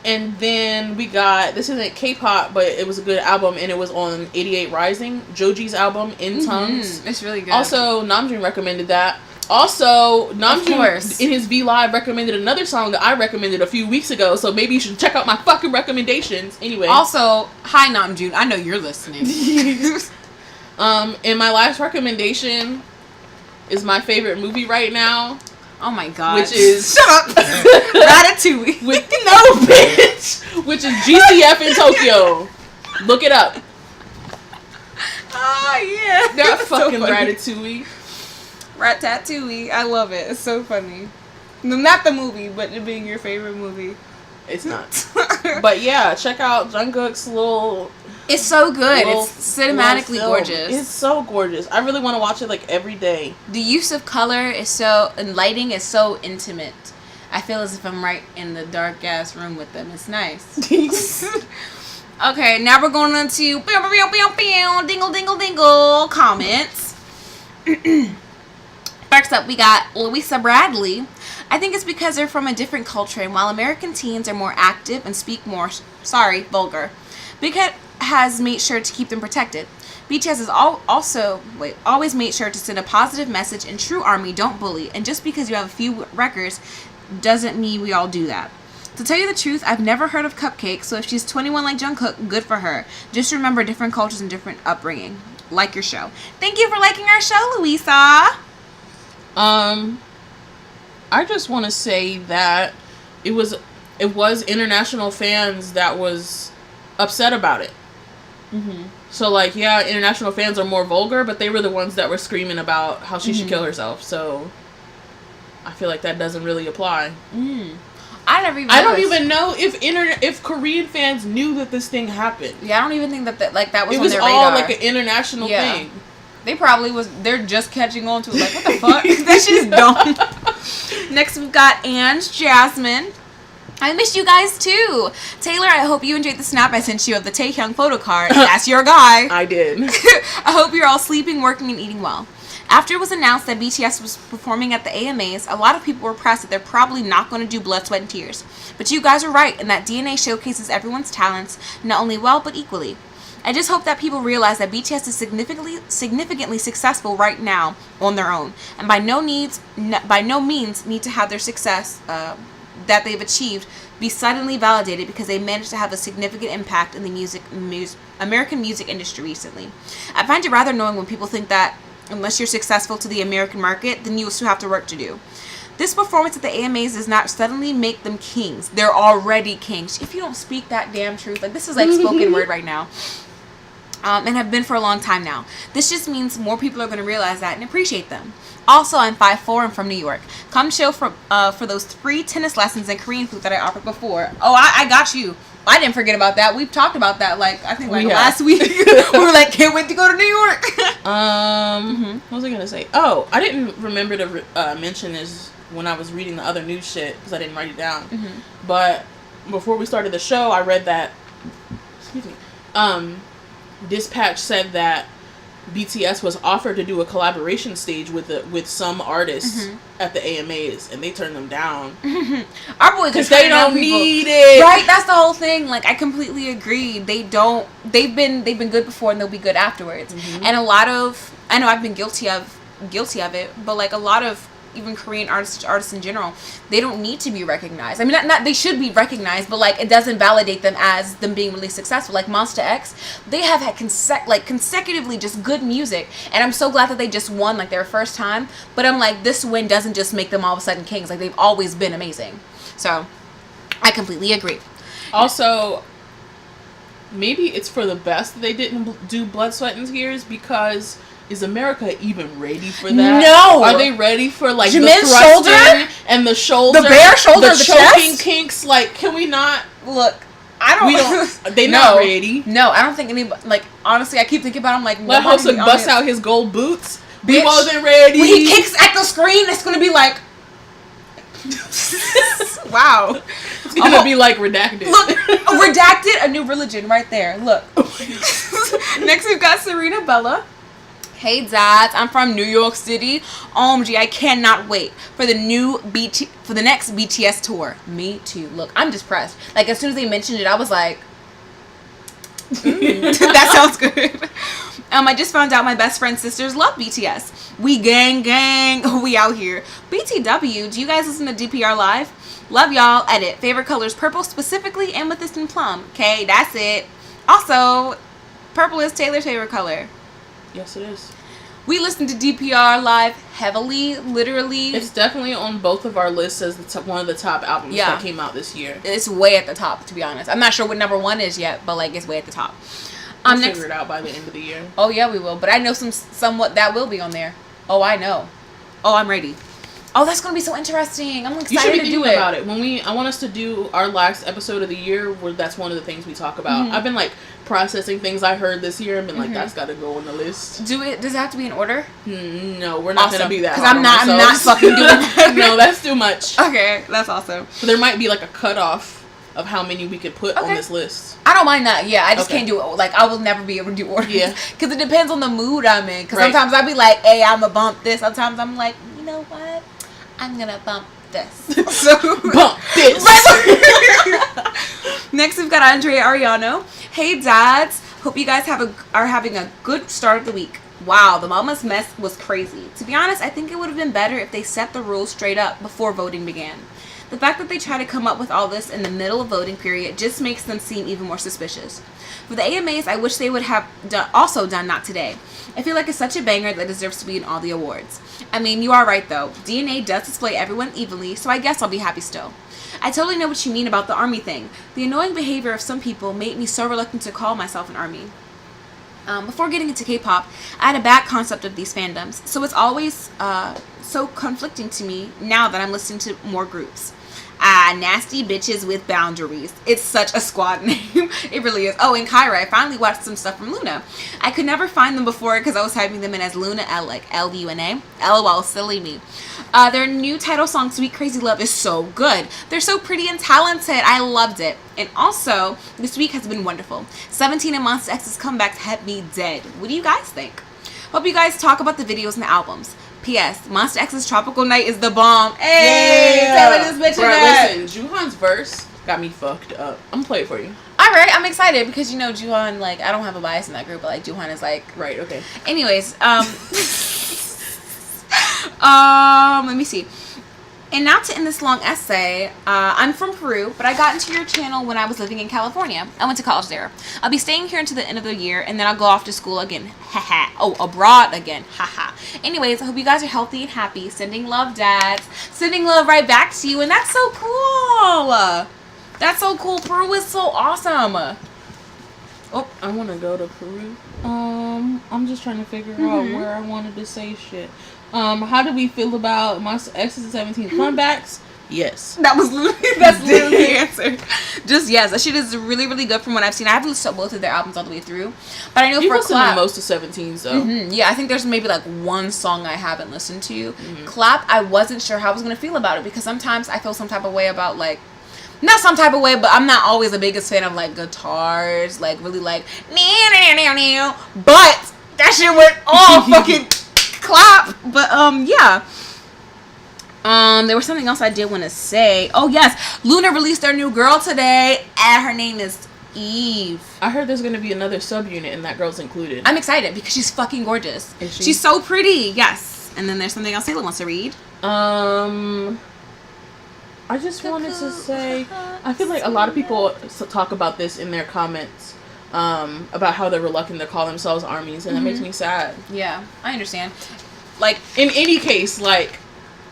And then we got, this isn't K-pop, but it was a good album, and it was on 88 Rising, Joji's album, In Tongues. It's really good. Also, Namjoon recommended that. Also, Namjoon in his V Live recommended another song that I recommended a few weeks ago, so maybe you should check out my fucking recommendations. Anyway. Also, hi Namjoon, I know you're listening. And my last recommendation is my favorite movie right now. Oh my god. Which is... Shut up! Ratatouille. No, bitch! Which is GCF in Tokyo. Look it up. Oh, yeah. That fucking so Ratatouille. Ratatouille. I love it. It's so funny. No, not the movie, but it being your favorite movie. It's not. But yeah, check out Jungkook's little... It's so good. It's cinematically gorgeous. It's so gorgeous. I really want to watch it like every day. The use of color is so... and lighting is so intimate. I feel as if I'm right in the dark ass room with them. It's nice. Okay, now we're going on to dingle dingle dingle comments. First up, we got Louisa Bradley. I think it's because they're from a different culture, and while American teens are more active and speak more, vulgar, Big Hit has made sure to keep them protected. BTS has always made sure to send a positive message, and true ARMY don't bully, and just because you have a few records doesn't mean we all do that. To tell you the truth, I've never heard of Cupcake, so if she's 21 like Jungkook, good for her. Just remember different cultures and different upbringing. Like your show. Thank you for liking our show, Louisa. I just want to say that it was international fans that was upset about it. Mm-hmm. So, like, yeah, international fans are more vulgar, but they were the ones that were screaming about how she should kill herself. So, I feel like that doesn't really apply. I don't even know if Korean fans knew that this thing happened. Yeah, I don't even think that was on their radar. It was all like an international thing. They probably they're just catching on to it. Like, what the fuck? That shit's dumb. Next, we've got Ange Jasmine. I missed you guys too. Taylor, I hope you enjoyed the snap I sent you of the Taehyung photo card. That's your guy. I did. I hope you're all sleeping, working, and eating well. After it was announced that BTS was performing at the AMAs, a lot of people were pressed that they're probably not going to do Blood, Sweat, and Tears. But you guys are right, and that DNA showcases everyone's talents, not only well, but equally. I just hope that people realize that BTS is significantly successful right now on their own, and by no means need to have their success that they've achieved be suddenly validated because they managed to have a significant impact in the American music industry recently. I find it rather annoying when people think that unless you're successful to the American market, then you still have to work to do. This performance at the AMAs does not suddenly make them kings. They're already kings. If you don't speak that damn truth, like, this is like spoken word right now. And have been for a long time now. This just means more people are going to realize that and appreciate them. Also, I'm 5'4" and from New York. Come show for those free tennis lessons and Korean food that I offered before. Oh, I got you. I didn't forget about that. We've talked about that, like, I think, like, last week. We were like, can't wait to go to New York. What was I going to say? Oh, I didn't remember to mention this when I was reading the other news shit, because I didn't write it down. But before we started the show, I read that, Dispatch said that BTS was offered to do a collaboration stage with some artists at the AMAs, and they turned them down. Our boys, because they don't need it. Right, that's the whole thing. Like, I completely agree. They've been good before, and they'll be good afterwards. And a lot of, I know I've been guilty of it, but like a lot of even Korean artists in general, they don't need to be recognized. I mean, not they should be recognized, but like, it doesn't validate them as them being really successful. Like Monsta X, they have had consecutively just good music, and I'm so glad that they just won like their first time. But I'm like, this win doesn't just make them all of a sudden kings. Like, they've always been amazing. So I completely agree. Also, maybe it's for the best that they didn't do Blood, Sweat, and Tears, because is America even ready for that? No. Are they ready for like Jimin's the thrusting and the shoulder, the bare shoulder, the choking chest? kinks? Like, can we not look? We don't. They not ready. No, I don't think anybody. Like, honestly, I keep thinking about. I'm like, let Hosa bust out his gold boots. Bitch, we wasn't ready. When he kicks at the screen, it's gonna be like, wow. It's gonna be like Redacted. Look, Redacted, a new religion right there. Look. Next, we've got Serena Bella. Hey dads, I'm from New York City. OMG, I cannot wait for the next BTS tour. Me too. Look, I'm just pressed. Like, as soon as they mentioned it, I was like, that sounds good. I just found out my best friend's sisters love BTS. We gang. We out here. BTW, do you guys listen to DPR Live? Love y'all. Edit. Favorite colors, purple specifically, amethyst and plum. Okay, that's it. Also, purple is Taylor's favorite color. Yes, it is. We listen to DPR Live heavily, literally. It's definitely on both of our lists as one of the top albums that came out this year. It's way at the top, to be honest. I'm not sure what number 1 is yet, but like it's way at the top. We'll figure it out by the end of the year. Oh yeah, we will. But I know somewhat that will be on there. Oh, I know. Oh, I'm ready. Oh, that's gonna be so interesting. I'm excited you should be to do thinking about it. I want us to do our last episode of the year where that's one of the things we talk about. I've been like processing things I heard this year and been like, that's got to go on the list. Does it have to be in order? No, we're not gonna be that. Because I'm not fucking doing that. No, that's too much. Okay, that's awesome. So there might be like a cutoff of how many we could put on this list. I don't mind that. Yeah, I just can't do it. Like, I will never be able to do order. Yeah. Because it depends on the mood I'm in. Because sometimes I'll be like, hey, I'm gonna bump this. Sometimes I'm like, you know what? I'm gonna bump this. So bump this. Next, we've got Andrea Ariano. Hey, dads. Hope you guys are having a good start of the week. Wow, the mama's mess was crazy. To be honest, I think it would have been better if they set the rules straight up before voting began. The fact that they try to come up with all this in the middle of voting period just makes them seem even more suspicious. For the AMAs, I wish they would have also done Not Today. I feel like it's such a banger that deserves to be in all the awards. I mean, you are right though. DNA does display everyone evenly, so I guess I'll be happy still. I totally know what you mean about the army thing. The annoying behavior of some people made me so reluctant to call myself an army. Before getting into K-pop, I had a bad concept of these fandoms, so it's always so conflicting to me now that I'm listening to more groups. Nasty bitches with boundaries. It's such a squad name. It really is. Oh, and Kyra, I finally watched some stuff from Luna. I could never find them before because I was typing them in as Luna L, like Luna. LOL, silly me. Their new title song, Sweet Crazy Love, is so good. They're so pretty and talented. I loved it. And also, this week has been wonderful. 17 and Monsta X's comebacks had me dead. What do you guys think? Hope you guys talk about the videos and the albums. P.S. Monsta X's Tropical Night is the bomb. Hey, telling this bitch that. Listen, Juhan's verse got me fucked up. I'm gonna play it for you. Alright, I'm excited because you know Juhan, like, I don't have a bias in that group, but like Juhan is like right, okay. Anyways, let me see. And now to end this long essay, I'm from Peru, but I got into your channel when I was living in California. I went to college there. I'll be staying here until the end of the year, and then I'll go off to school again. Haha. Oh, abroad again. Haha. Anyways, I hope you guys are healthy and happy. Sending love, dads. Sending love right back to you, and that's so cool. That's so cool. Peru is so awesome. Oh, I want to go to Peru. I'm just trying to figure out where I wanted to say shit. How do we feel about Monsta X's 17 comebacks? Yes. That's literally the answer. Just yes. That shit is really, really good from what I've seen. I haven't listened to both of their albums all the way through. But I know for Clap, most of 17's though. Yeah, I think there's maybe like one song I haven't listened to. Clap, I wasn't sure how I was going to feel about it because sometimes I feel some type of way about like, not some type of way, but I'm not always the biggest fan of like guitars, like really like, but that shit went all fucking Clap. But yeah. There was something else I did want to say. Oh yes, Luna released their new girl today, and her name is Eve. I heard there's gonna be another subunit, and that girl's included. I'm excited because she's fucking gorgeous. Is she? She's so pretty. Yes. And then there's something else Taylor wants to read. I just wanted to say, I feel like a lot of people talk about this in their comments, about how they're reluctant to call themselves armies, and that makes me sad. Yeah, I understand. Like, in any case, like,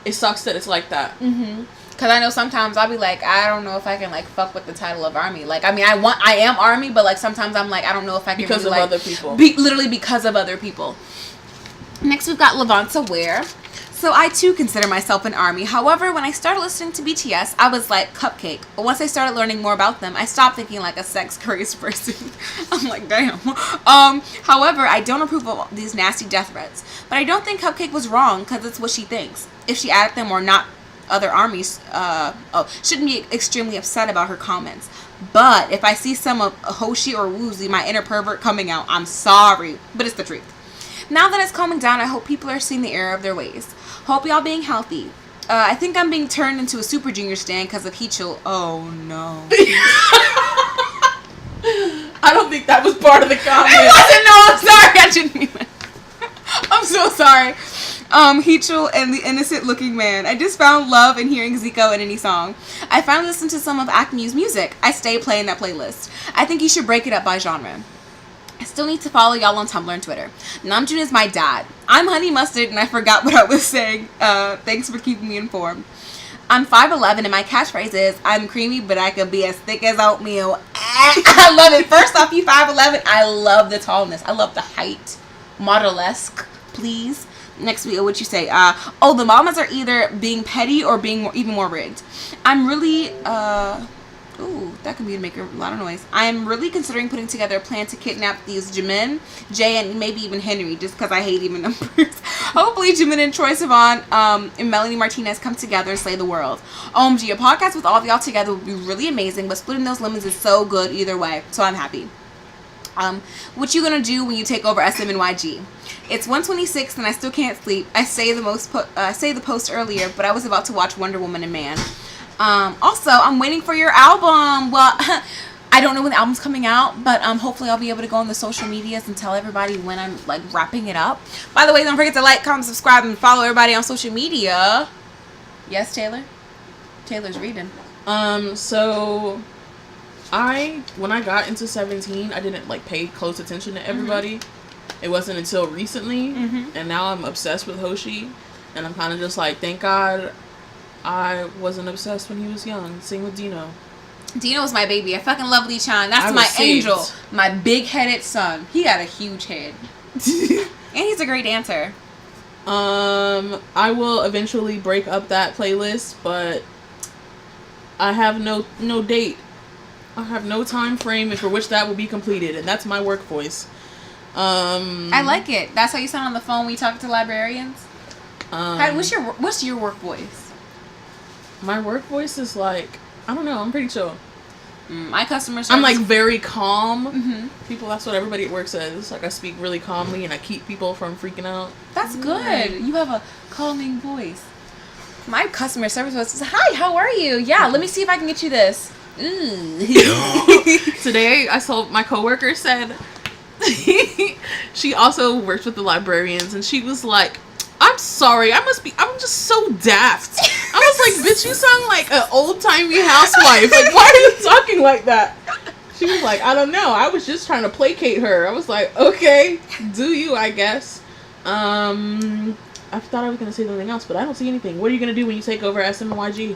it sucks that it's like that. Because I know sometimes I'll be like, I don't know if I can, like, fuck with the title of army. Like, I mean, I am army, but, like, sometimes I'm like, I don't know if I can because really, of like, other people. Literally because of other people. Next, we've got Levanta Ware. So I too consider myself an army. However, when I started listening to BTS, I was like cupcake. But once I started learning more about them, I stopped thinking like a sex-crazed person. I'm like, damn. However, I don't approve of these nasty death threats. But I don't think Cupcake was wrong because it's what she thinks. If she added them or not, other armies shouldn't be extremely upset about her comments. But if I see some of Hoshi or Woozy, my inner pervert, coming out, I'm sorry. But it's the truth. Now that it's calming down, I hope people are seeing the error of their ways. Hope y'all being healthy. I think I'm being turned into a Super Junior stan because of Heechul. Oh no. I don't think that was part of the comment. It wasn't. No, I'm sorry. I didn't mean that. I'm so sorry. Heechul and the innocent looking man. I just found love in hearing Zico in any song. I finally listened to some of Acme's music. I stay playing that playlist. I think you should break it up by genre. I still need to follow y'all on Tumblr and Twitter. Namjoon is my dad. I'm Honey Mustard and I forgot what I was saying. Thanks for keeping me informed. I'm 5'11" and my catchphrase is, I'm creamy but I could be as thick as oatmeal. I love it. First off, you 5'11". I love the tallness. I love the height. Model-esque, please. Next week, what you say? The mamas are either being petty or being even more rigged. I'm really, that could be to make a lot of noise. I am really considering putting together a plan to kidnap these Jimin, Jay, and maybe even Henry, just because I hate even numbers. Hopefully, Jimin and Troye Sivan and Melanie Martinez come together and slay the world. OMG, a podcast with all of y'all together would be really amazing, but splitting those lemons is so good either way, so I'm happy. What you gonna do when you take over SM and YG? It's 1:26 and I still can't sleep. I say the post earlier, but I was about to watch Wonder Woman and Man. Also, I'm waiting for your album. Well, I don't know when the album's coming out, but hopefully I'll be able to go on the social medias and tell everybody when I'm like wrapping it up. By the way, don't forget to like, comment, subscribe, and follow everybody on social media. Yes, Taylor? Taylor's reading. So when I got into 17, I didn't like pay close attention to everybody. It wasn't until recently, and now I'm obsessed with Hoshi, and I'm kind of just like, thank God I wasn't obsessed when he was young. Same with Dino. Dino was my baby. I fucking love Lee Chan. That's my angel. My big-headed son. He got a huge head. And he's a great dancer. I will eventually break up that playlist, but I have no date. I have no time frame for which that will be completed, and that's my work voice. I like it. That's how you sound on the phone when you talk to librarians? What's your work voice? My work voice is like, I don't know, I'm pretty chill. My customer service, I'm like very calm. People, that's what everybody at work says. Like I speak really calmly and I keep people from freaking out. That's good. You have a calming voice. My customer service voice is, hi, how are you? Yeah, let me see if I can get you this. Today, my coworker said, she also works with the librarians, and she was like, I'm sorry, I'm just so daft. I was like, bitch, you sound like an old-timey housewife. Like, why are you talking like that? She was like, I don't know, I was just trying to placate her. I was like, okay, do you, I guess. I thought I was going to say something else, but I don't see anything. What are you going to do when you take over SM and YG?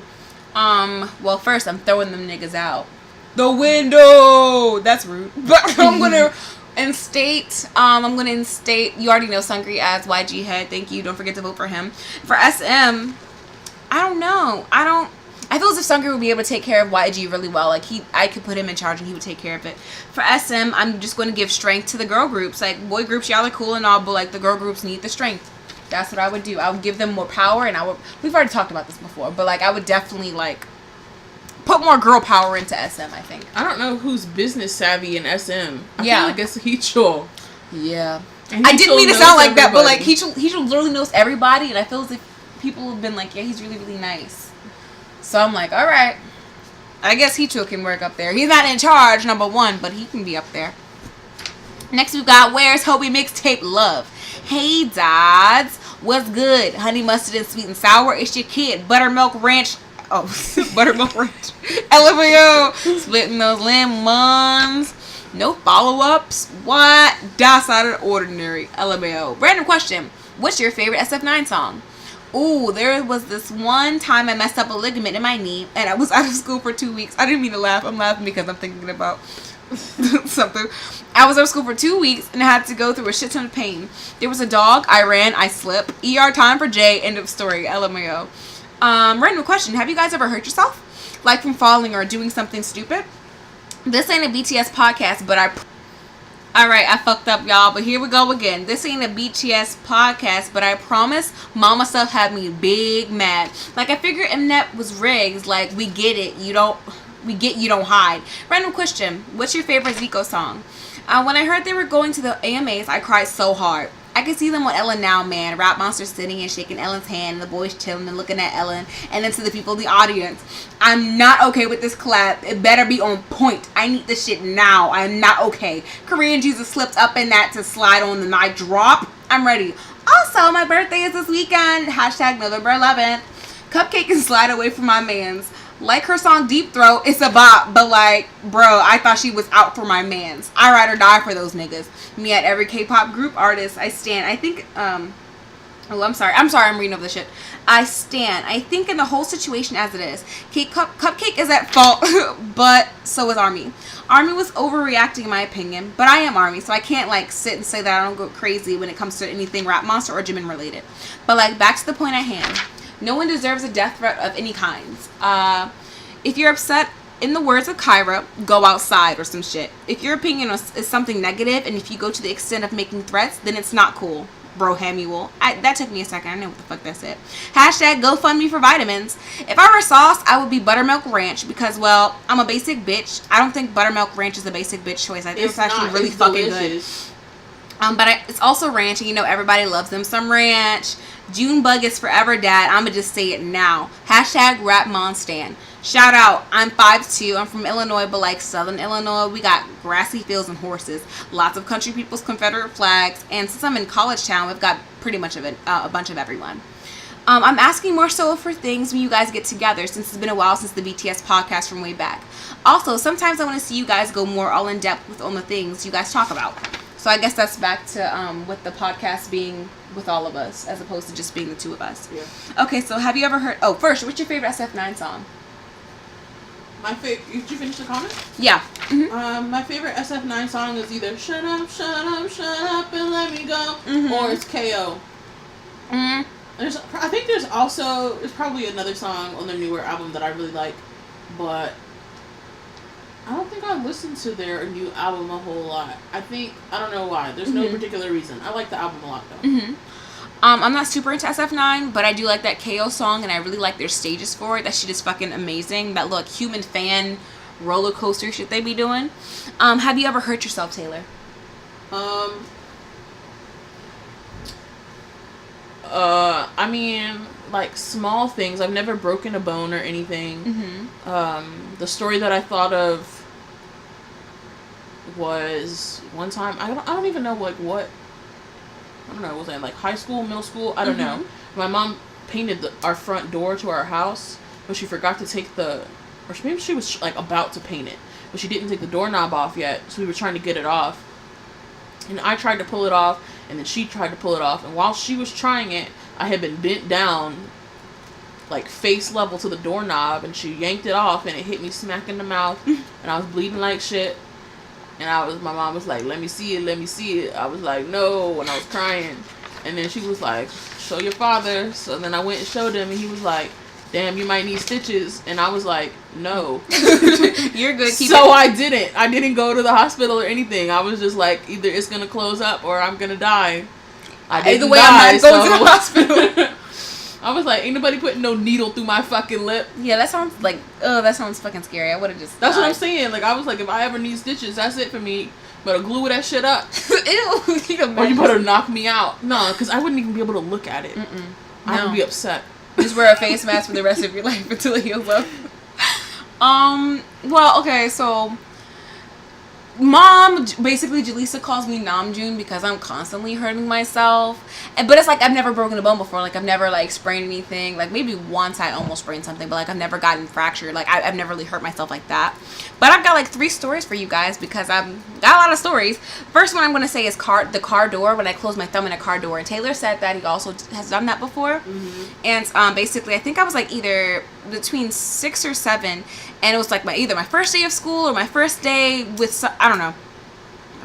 Well, first, I'm throwing them niggas out the window. That's rude. But I'm going to instate, you already know Sungri as YG head. Thank you. Don't forget to vote for him. For SM, I don't know. I feel as if Sungri would be able to take care of YG really well. Like, I could put him in charge and he would take care of it. For SM, I'm just going to give strength to the girl groups. Like, boy groups, y'all are cool and all, but, like, the girl groups need the strength. That's what I would do. I would give them more power, and we've already talked about this before, but, like, I would definitely, like, put more girl power into SM, I think. I don't know who's business savvy in SM. I feel like it's Heechul. Yeah. I didn't mean to sound like that, but, like, Heechul literally knows everybody, and I feel as if people have been like, yeah, he's really, really nice. So I'm like, all right. I guess Heechul can work up there. He's not in charge, number one, but he can be up there. Next we've got Where's Hobie Mixtape Love. Hey dads, what's good? Honey mustard and sweet and sour. It's your kid, Buttermilk Ranch. Oh, Buttermilk Ranch. LMAO, splitting those lemons. No follow-ups. What? That's out of the ordinary. LMAO. Random question. What's your favorite SF9 song? Ooh, there was this one time I messed up a ligament in my knee and I was out of school for 2 weeks. I didn't mean to laugh. I'm laughing because I'm thinking about something. I was out of school for 2 weeks and I had to go through a shit ton of pain. There was a dog. I ran. I slipped. ER time for Jay. End of story. LMAO. Random question. Have you guys ever hurt yourself? Like from falling or doing something stupid? This ain't a BTS podcast, but Alright, I fucked up, y'all, but here we go again. This ain't a BTS podcast, but I promise Mama Stuff had me big mad. Like, I figured Mnet was rigged. Like, we get it. You don't hide. Random question. What's your favorite Zico song? When I heard they were going to the AMAs, I cried so hard. I can see them on Ellen now, man. Rap Monster sitting and shaking Ellen's hand, and the boys chilling and looking at Ellen, and then to the people in the audience. I'm not okay with this collab. It better be on point. I need this shit now. I'm not okay. Korean Jesus slipped up in that to slide on the mic drop. I'm ready. Also, So my birthday is this weekend. Hashtag November 11th. Cupcake can slide away from my mans. Like her song Deep Throat, it's a bop, but like, bro, I thought she was out for my mans. I ride or die for those niggas. Me at every K-pop group artist I stand. I think, oh, I'm sorry, I'm reading over the shit. I stand. I think in the whole situation as it is, Cupcake is at fault, but so is Army. Army was overreacting in my opinion, but I am Army, so I can't like sit and say that I don't go crazy when it comes to anything Rap Monster or Jimin related. But like, back to the point at hand. No one deserves a death threat of any kind. If you're upset, in the words of Kyra, go outside or some shit. If your opinion is something negative, and if you go to the extent of making threats, then it's not cool. Bro, Hamuel. That took me a second. I know what the fuck that said. Hashtag GoFundMe for vitamins. If I were sauce, I would be buttermilk ranch because, well, I'm a basic bitch. I don't think buttermilk ranch is a basic bitch choice. I think it's actually really fucking delicious. Good. But it's also ranch, and you know everybody loves them some ranch. Junebug is forever dad. I'ma just say it now. Hashtag RapMonstan. Shout out. I'm 5'2". I'm from Illinois, but like Southern Illinois, we got grassy fields and horses. Lots of country people's Confederate flags. And since I'm in college town, we've got pretty much of a bunch of everyone. I'm asking more so for things when you guys get together, since it's been a while since the BTS podcast from way back. Also, sometimes I want to see you guys go more all in depth on the things you guys talk about. So I guess that's back to with the podcast being with all of us as opposed to just being the two of us. Yeah. Okay, so have you ever heard... Oh, first, what's your favorite SF9 song? My favorite... Did you finish the comment? Yeah. Mm-hmm. My favorite SF9 song is either Shut Up, Shut Up, Shut Up and Let Me Go, or it's KO. Mm-hmm. I think there's also... There's probably another song on their newer album that I really like, but... I don't think I listened to their new album a whole lot. I don't know why. There's no particular reason. I like the album a lot, though. Mm-hmm. I'm not super into SF9, but I do like that KO song, and I really like their stages for it. That shit is fucking amazing. That, look, human fan roller coaster shit they be doing. Have you ever hurt yourself, Taylor? I mean, like, small things. I've never broken a bone or anything. Mm-hmm. The story that I thought of was one time, I don't even know, like, what, I don't know, was that, like, high school, middle school? I don't know. My mom painted our front door to our house, but she forgot to take or maybe she was, like, about to paint it, but she didn't take the doorknob off yet, so we were trying to get it off. And I tried to pull it off, and then she tried to pull it off, and while she was trying it, I had been bent down, like, face level to the doorknob, and she yanked it off, and it hit me smack in the mouth, and I was bleeding like shit, and my mom was like, let me see it, I was like, no, and I was crying, and then she was like, show your father, so then I went and showed him, and he was like, damn, you might need stitches, and I was like, no. You're good. I didn't go to the hospital or anything. I was just like, either it's gonna close up or I'm gonna die. Either way, I'm not going to the hospital. I was like, ain't nobody putting no needle through my fucking lip. Yeah, that sounds like, that sounds fucking scary. I would have just That's what I'm saying. Like, I was like, if I ever need stitches, that's it for me. Better glue that shit up. Ew. Or you better knock me out. No, because I wouldn't even be able to look at it. I would be upset. Just wear a face mask for the rest of your life until it heals up. Well, okay, so Mom, basically, Jaleesa calls me Namjoon because I'm constantly hurting myself. But it's like I've never broken a bone before. Like, I've never, like, sprained anything. Like, maybe once I almost sprained something, but, like, I've never gotten fractured. Like, I've never really hurt myself like that. But I've got, like, 3 stories for you guys because I've got a lot of stories. First one I'm going to say is the car door, when I close my thumb in a car door. And Taylor said that he also has done that before. Mm-hmm. And basically, I think I was, like, either between 6 or 7, and it was like either my first day of school or my first day with I don't know.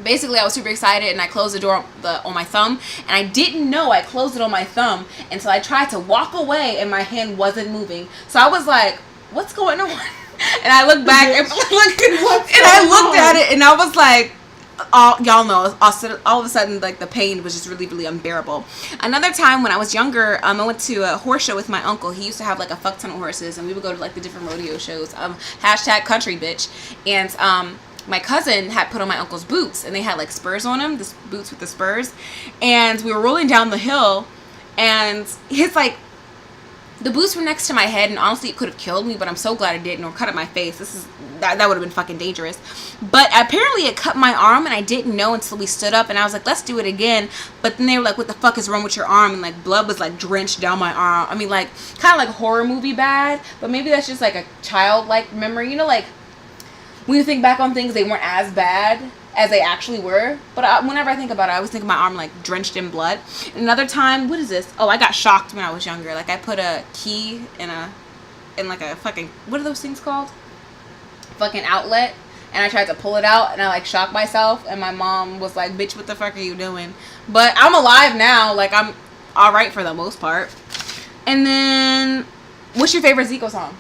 Basically, I was super excited, and I closed the door on my thumb, and I didn't know I closed it on my thumb until I tried to walk away, and my hand wasn't moving. So I was like, "What's going on?" And I looked back, and I looked at it, and I was like, y'all know, all of a sudden, like, the pain was just really, really unbearable. Another time when I was younger, I went to a horse show with my uncle. He used to have, like, a fuck ton of horses, and we would go to, like, the different rodeo shows. Hashtag country bitch. And my cousin had put on my uncle's boots, and they had, like, spurs on them, boots with the spurs. And we were rolling down the hill, and his, like, The boots were next to my head, and honestly, it could have killed me, but I'm so glad it didn't, or cut up my face. That would have been fucking dangerous. But apparently, it cut my arm, and I didn't know until we stood up, and I was like, let's do it again. But then they were like, what the fuck is wrong with your arm? And like, blood was like drenched down my arm. I mean, like, kind of like horror movie bad, but maybe that's just like a childlike memory. You know, like, when you think back on things, they weren't as bad as they actually were. But whenever I think about it, I always think of my arm like drenched in blood. Another time, what is this? Oh, I got shocked when I was younger. Like, I put a key in like a fucking, what are those things called? Fucking outlet. And I tried to pull it out, and I like shocked myself, and my mom was like, bitch, what the fuck are you doing? But I'm alive now. Like, I'm alright for the most part. And then, what's your favorite Zico song?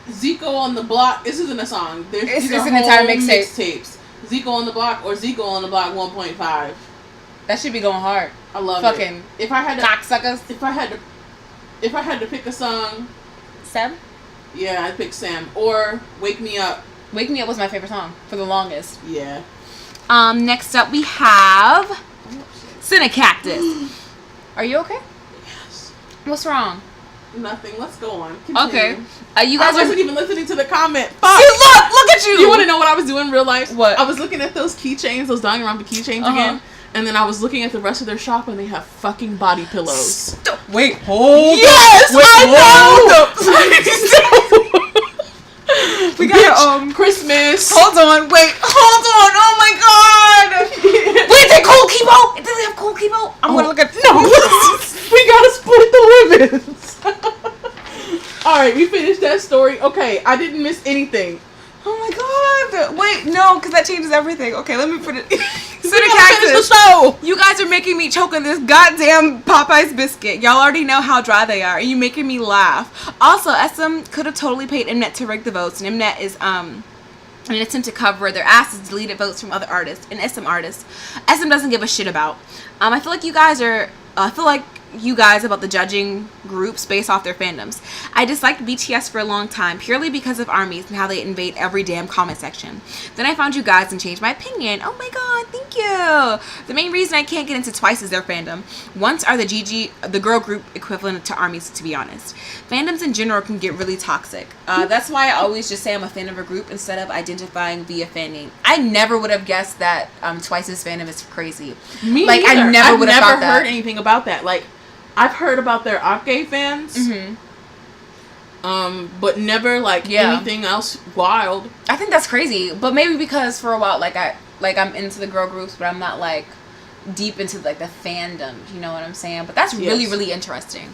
Zico on the Block. This isn't a song. It's an entire mixtapes. Zico on the Block or Zico on the Block 1.5. That should be going hard. I love fucking it. If I had to, cocksuckers. If I had to pick a song, Sam. Yeah, I'd pick Sam or Wake Me Up. Wake Me Up was my favorite song for the longest. Yeah. Next up we have Cinecactus. Are you okay? Yes. What's wrong? Nothing. Let's go on. Continue. Okay. You guys I wasn't even listening to the comment. Fuck. See, look at you. You want to know what I was doing in real life? What? I was looking at those keychains, those Danganronpa keychains again, and then I was looking at the rest of their shop, and they have fucking body pillows. Wait, hold. Yes, I know. We got Christmas. Hold on. Oh my god. Wait, they cold Kibo? Does it have cold Kibo? I'm gonna look at. No. We gotta split the ribbons. All right, we finished that story. Okay, I didn't miss anything. Oh my god. Wait, no, because that changes everything. Okay, let me put it. Cinecactus. The show. You guys are making me choke on this goddamn Popeye's biscuit. Y'all already know how dry they are, and you making me laugh. Also, SM could have totally paid Mnet to rig the votes, and Mnet is an attempt to cover their asses deleted votes from other artists and SM artists. SM doesn't give a shit about. I feel like you guys are. About the judging groups based off their fandoms. I disliked BTS for a long time purely because of ARMYs and how they invade every damn comment section. Then I found you guys and changed my opinion. Oh my god, thank you. The main reason I can't get into Twice is their fandom. Once are the girl group equivalent to ARMYs, to be honest. Fandoms in general can get really toxic. That's why I always just say I'm a fan of a group instead of identifying via fan name. I never would have guessed that Twice's fandom is crazy. Me like neither. I never would have thought that. I've never heard anything about that. Like, I've heard about their Okke fans, but never anything else wild. I think that's crazy, but maybe because for a while, I'm into the girl groups, but I'm not like deep into like the fandom. You know what I'm saying? But that's really, really interesting.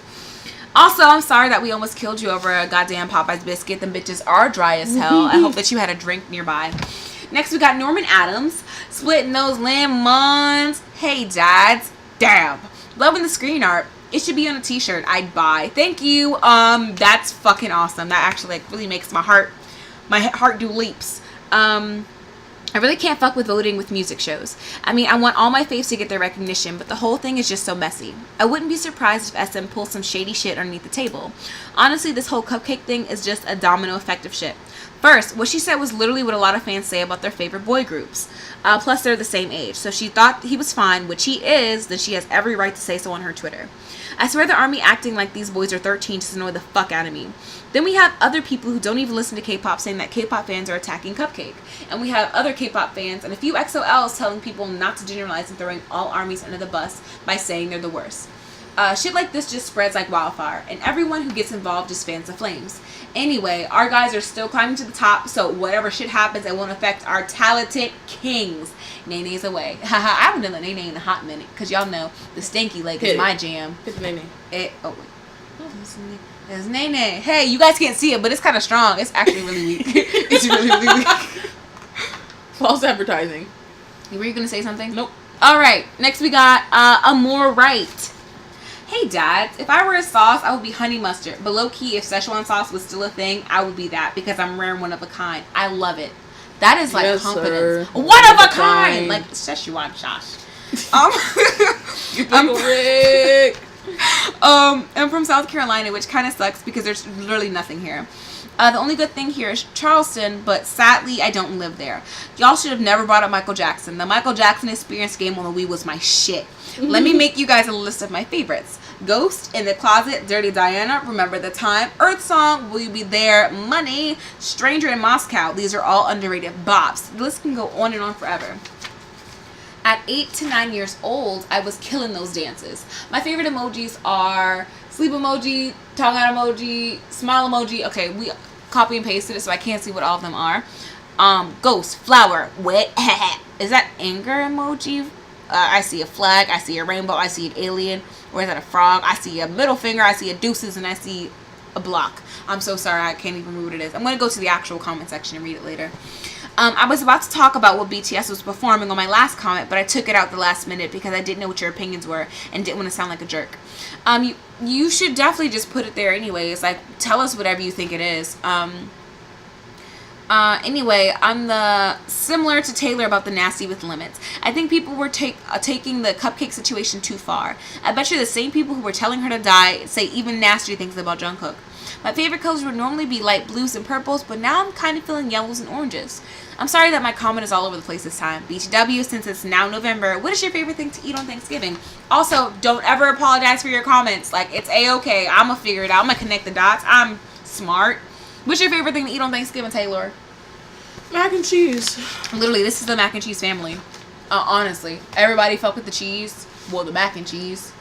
Also, I'm sorry that we almost killed you over a goddamn Popeye's biscuit. Them bitches are dry as hell. I hope that you had a drink nearby. Next, we got Norman Adams splitting those lemons. Hey, dads, damn, loving the screen art. It should be on a t-shirt. I'd buy. Thank you. That's fucking awesome. That actually like really makes my heart do leaps. I really can't fuck with voting with music shows. I mean, I want all my faves to get their recognition, but the whole thing is just so messy. I wouldn't be surprised if SM pulls some shady shit underneath the table. Honestly, this whole cupcake thing is just a domino effect of shit. First, what she said was literally what a lot of fans say about their favorite boy groups. Plus, they're the same age. So if she thought he was fine, which he is, then she has every right to say so on her Twitter. I swear the ARMY acting like these boys are 13 just annoy the fuck out of me. Then we have other people who don't even listen to K-pop saying that K-pop fans are attacking Cupcake. And we have other K-pop fans and a few XOLs telling people not to generalize and throwing all ARMYs under the bus by saying they're the worst. Shit like this just spreads like wildfire, and everyone who gets involved just fans the flames. Anyway, our guys are still climbing to the top, so whatever shit happens, it won't affect our talented kings. Nene's away. Haha, I haven't done a Nene in a hot minute, because y'all know the stinky leg is my jam. It's Nene. Wait. It's Nene. Hey, you guys can't see it, but it's kind of strong. It's actually really weak. It's really, really weak. False advertising. Were you going to say something? Nope. Alright, next we got Amore Right. Hey dads, if I were a sauce, I would be honey mustard. But low key, if Szechuan sauce was still a thing, I would be that because I'm rare and one of a kind. I love it. That is like confidence. Sir. One of a kind! Like Szechuan sauce. Rick. I'm from South Carolina, which kind of sucks because there's literally nothing here. The only good thing here is Charleston, but sadly, I don't live there. Y'all should have never brought up Michael Jackson. The Michael Jackson Experience game on the Wii was my shit. Let me make you guys a list of my favorites. Ghost, In the Closet, Dirty Diana, Remember the Time, Earth Song, Will You Be There, Money, Stranger in Moscow. These are all underrated bops. The list can go on and on forever. At 8 to 9 years old, I was killing those dances. My favorite emojis are sleep emoji, tongue out emoji, smile emoji. Okay, we copy and pasted it, so I can't see what all of them are. Ghost, flower, wet, is that anger emoji? I see a flag, I see a rainbow, I see an alien, or is that a frog? I see a middle finger, I see a deuces, and I see a block. I'm so sorry, I can't even remember what it is. I'm going to go to the actual comment section and read it later. I was about to talk about what BTS was performing on my last comment, but I took it out the last minute because I didn't know what your opinions were and didn't want to sound like a jerk. You should definitely just put it there anyways. Like, tell us whatever you think it is. Anyway, I'm similar to Taylor about the nasty with limits. I think people were taking the cupcake situation too far. I bet you the same people who were telling her to die say even nastier things about Jungkook. My favorite colors would normally be light blues and purples, but now I'm kind of feeling yellows and oranges. I'm sorry that my comment is all over the place this time. BTW, since it's now November, what is your favorite thing to eat on Thanksgiving? Also, don't ever apologize for your comments. Like, it's A-okay. I'm going to figure it out. I'm going to connect the dots. I'm smart. What's your favorite thing to eat on Thanksgiving, Taylor? Mac and cheese. Literally, this is the mac and cheese family. Honestly, everybody fuck with the cheese. Well, the mac and cheese.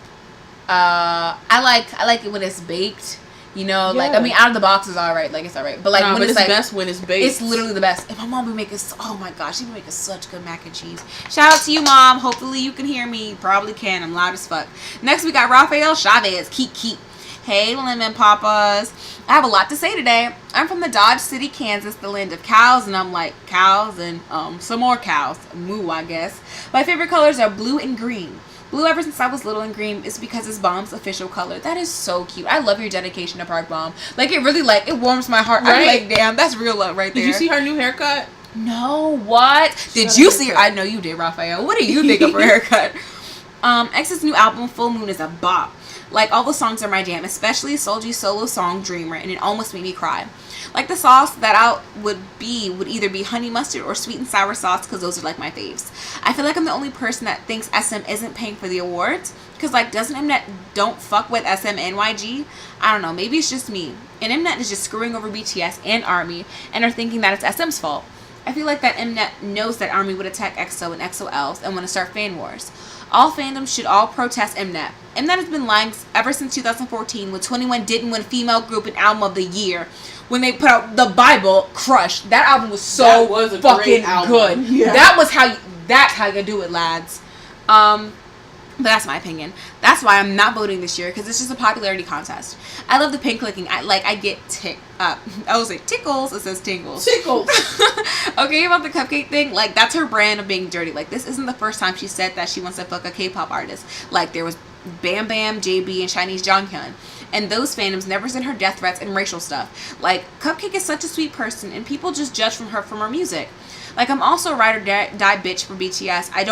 I like it when it's baked. You know, like, I mean, out of the box is alright. Like, it's alright. But, like, when it's like, best when it's baked. It's literally the best. If my mom would make it, oh my gosh, she would make such good mac and cheese. Shout out to you, Mom. Hopefully you can hear me. You probably can. I'm loud as fuck. Next, we got Rafael Chavez. Keep. Hey, Lemon Papas. I have a lot to say today. I'm from the Dodge City, Kansas, the land of cows, and I'm like, cows and some more cows. Moo, I guess. My favorite colors are blue and green. Blue ever since I was little, and green is because it's Bomb's official color. That is so cute. I love your dedication to Park Bomb. Like, it really, like, it warms my heart. Right? I'm like, damn, that's real love right there. Did you see her new haircut? No, what? Did you see her? I know you did, Raphael. What do you think of her haircut? X's new album, Full Moon, is a bop. Like, all the songs are my jam, especially Solji's solo song, Dreamer, and it almost made me cry. Like, the sauce that I would either be honey mustard or sweet and sour sauce, because those are, like, my faves. I feel like I'm the only person that thinks SM isn't paying for the awards, because, like, doesn't Mnet don't fuck with SM and YG? I don't know, maybe it's just me. And Mnet is just screwing over BTS and ARMY, and are thinking that it's SM's fault. I feel like that Mnet knows that ARMY would attack EXO and EXO-Ls and want to start fan wars. All fandoms should all protest Mnet. Mnet has been lying ever since 2014 when 21 didn't win Female Group and Album of the Year. When they put out The Bible, Crush. That album was so fucking good. Yeah. That's how you do it, lads. But that's my opinion. That's why I'm not voting this year, because it's just a popularity contest. I love the pin clicking. I get I was like tickles. It says tingles. Tickles. Okay, about the cupcake thing, like, that's her brand of being dirty. Like, this isn't the first time she said that she wants to fuck a K-pop artist. Like, there was Bam Bam, JB, and Chinese Jonghyun. And those fandoms never sent her death threats and racial stuff. Like, Cupcake is such a sweet person, and people just judge from her music. Like, I'm also a ride or die bitch for BTS. I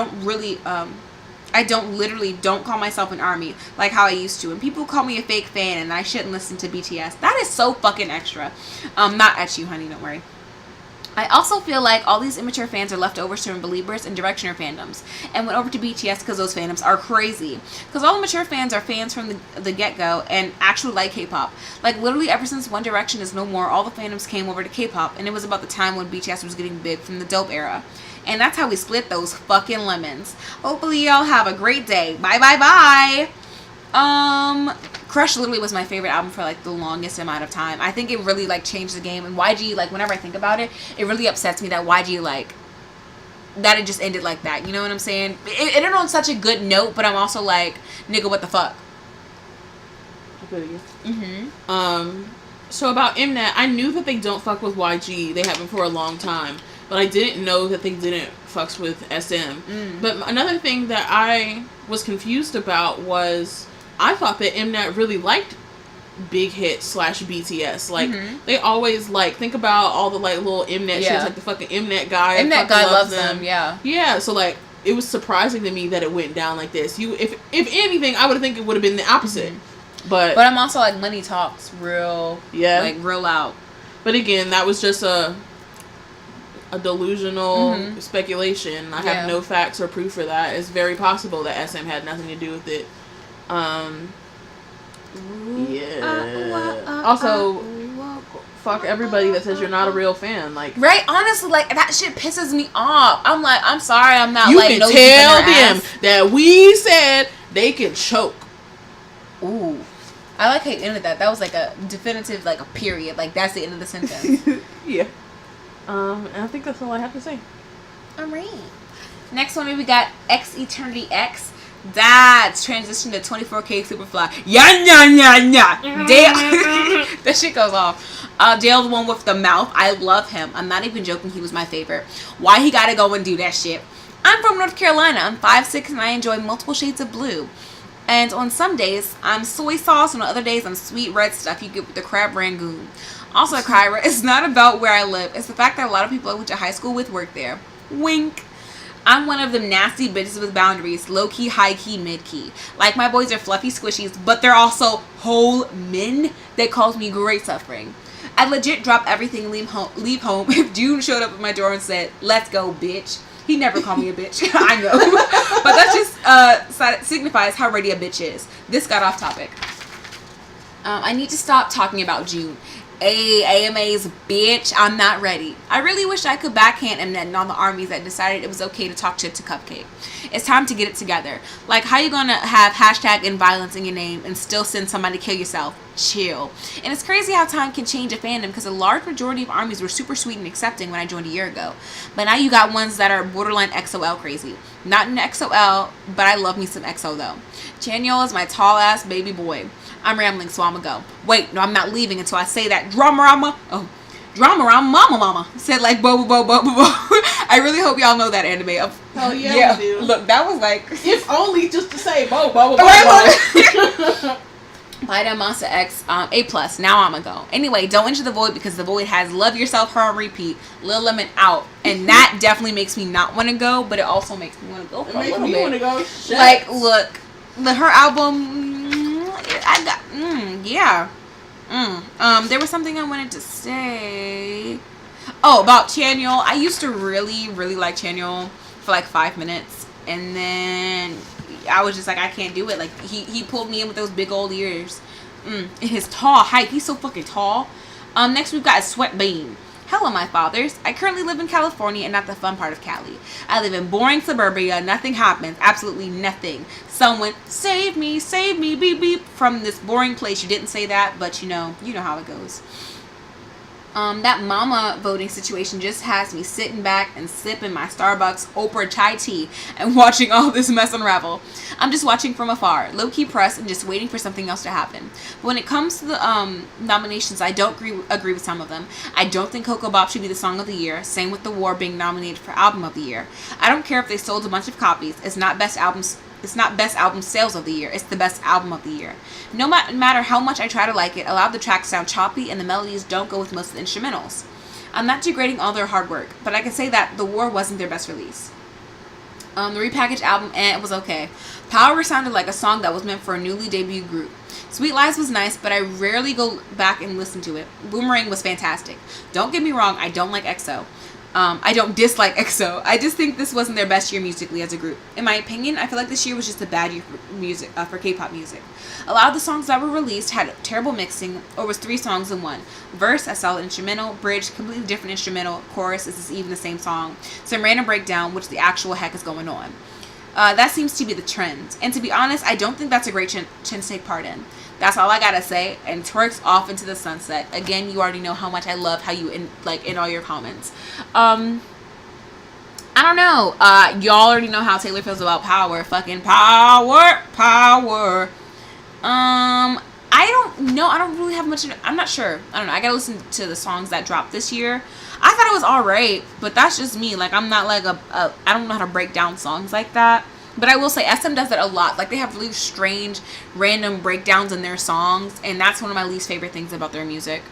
don't call myself an ARMY like how I used to. And people call me a fake fan and I shouldn't listen to BTS. That is so fucking extra. Not at you, honey, don't worry. I also feel like all these immature fans are leftovers from Beliebers and Directioner fandoms and went over to BTS because those fandoms are crazy. Because all the mature fans are fans from the get-go and actually like K-pop. Like, literally ever since One Direction is no more, all the fandoms came over to K-pop, and it was about the time when BTS was getting big from the dope era. And that's how we split those fucking lemons. Hopefully y'all have a great day. Bye, bye, bye. Crush literally was my favorite album for, like, the longest amount of time. I think it really, like, changed the game. And YG, like, whenever I think about it, it really upsets me that YG, like, that it just ended like that. You know what I'm saying? It ended on such a good note, but I'm also like, nigga, what the fuck? I feel you. Mm-hmm. So about Mnet, I knew that they don't fuck with YG. They haven't for a long time. But I didn't know that they didn't fucks with SM. But another thing that I was confused about was I thought that Mnet really liked Big Hit / BTS. Like, they always, like, think about all the, like, little Mnet shit. Like, the fucking Mnet guy. Mnet guy loves them, yeah. Yeah, so, like, it was surprising to me that it went down like this. If anything, I would think it would have been the opposite. But I'm also, like, money talks real, like, real out. But again, that was just a delusional speculation. I have no facts or proof for that. It's very possible that SM had nothing to do with it. Also, fuck everybody that says you're not a real fan. Like, right? Honestly, like, that shit pisses me off. I'm like, I'm sorry, I'm not you like, can tell them that we said they can choke. Ooh. I like how you ended that. That was like a definitive, like a period. Like, that's the end of the sentence. Yeah. And I think that's all I have to say. Alright. Next one, we got X Eternity X. That's transitioned to 24K Superfly. Yeah. Dale. That shit goes off. Dale, the one with the mouth. I love him. I'm not even joking. He was my favorite. Why he gotta go and do that shit? I'm from North Carolina. I'm 5'6" and I enjoy multiple shades of blue. And on some days, I'm soy sauce. And on other days, I'm sweet red stuff you get with the crab rangoon. Also, Kyra, it's not about where I live. It's the fact that a lot of people I went to high school with work there. Wink. I'm one of them nasty bitches with boundaries. Low-key, high-key, mid-key. Like, my boys are fluffy squishies, but they're also whole men that cause me great suffering. I'd legit drop everything and leave home if June showed up at my door and said, let's go, bitch. He never called me a bitch. I know. But that just signifies how ready a bitch is. This got off topic. I need to stop talking about June. AMA's bitch, I'm not ready. I really wish I could backhand and on the armies that decided it was okay to talk shit to Cupcake. It's time to get it together. Like, how you gonna have #violence in your name and still send somebody to kill yourself? Chill. And it's crazy how time can change a fandom, because a large majority of armies were super sweet and accepting when I joined a year ago. But now you got ones that are borderline XOL crazy. Not an XOL, but I love me some XO though. Chanyeol is my tall ass baby boy. I'm rambling, so I'ma go. Wait, no, I'm not leaving until I say that drama mama said like bo. I really hope y'all know that anime. Hell yeah, we do. Look, that was like, if only just to say bo. Biden Monster X, A+. Now I'ma go. Anyway, don't enter the void, because the void has Love Yourself, Her on repeat, Lil Lemon out, and that definitely makes me not want to go, but it also makes me want to go for a little bit. Want to go. Like, look, her album. I got, there was something I wanted to say. Oh, about Chanyeol. I used to really, really like Chanyeol for like 5 minutes. And then I was just like, I can't do it. Like, he pulled me in with those big old ears. And his tall height. He's so fucking tall. Next we've got Sweat Bean. Hello, my fathers. I currently live in California and not the fun part of Cali. I live in boring suburbia. Nothing happens. Absolutely nothing. Someone, save me, beep, beep, from this boring place. You didn't say that, but you know how it goes. That mama voting situation just has me sitting back and sipping my Starbucks Oprah chai tea and watching all this mess unravel. I'm just watching from afar, low-key pressed and just waiting for something else to happen. But when it comes to the nominations, I don't agree with some of them. I don't think Coco Bop should be the song of the year. Same with The War being nominated for album of the year. I don't care if they sold a bunch of copies. It's not best album sales of the year. It's the best album of the year. No matter how much I try to like it, a lot of the tracks sound choppy and the melodies don't go with most of the instrumentals. I'm not degrading all their hard work, but I can say that The War wasn't their best release. The repackaged album, it was okay. Power sounded like a song that was meant for a newly debuted group. Sweet Lies was nice, but I rarely go back and listen to it. Boomerang was fantastic. Don't get me wrong, I don't like EXO. I don't dislike EXO. I just think this wasn't their best year musically as a group. In my opinion, I feel like this year was just a bad year for music, for K-pop music. A lot of the songs that were released had terrible mixing, or was 3 songs in one. Verse, a solid instrumental. Bridge, completely different instrumental. Chorus, is even the same song. Some random breakdown, which the actual heck is going on. That seems to be the trend. And to be honest, I don't think that's a great trend to take part in. That's all I gotta say. And twerks off into the sunset. Again, you already know how much I love how you in all your comments. I don't know. Y'all already know how Taylor feels about Power. Fucking power. I don't know. I don't really have much. I'm not sure. I don't know. I gotta listen to the songs that dropped this year. I thought it was alright, but that's just me. Like, I'm not like I don't know how to break down songs like that. But I will say SM does that a lot. Like, they have really strange, random breakdowns in their songs. And that's one of my least favorite things about their music.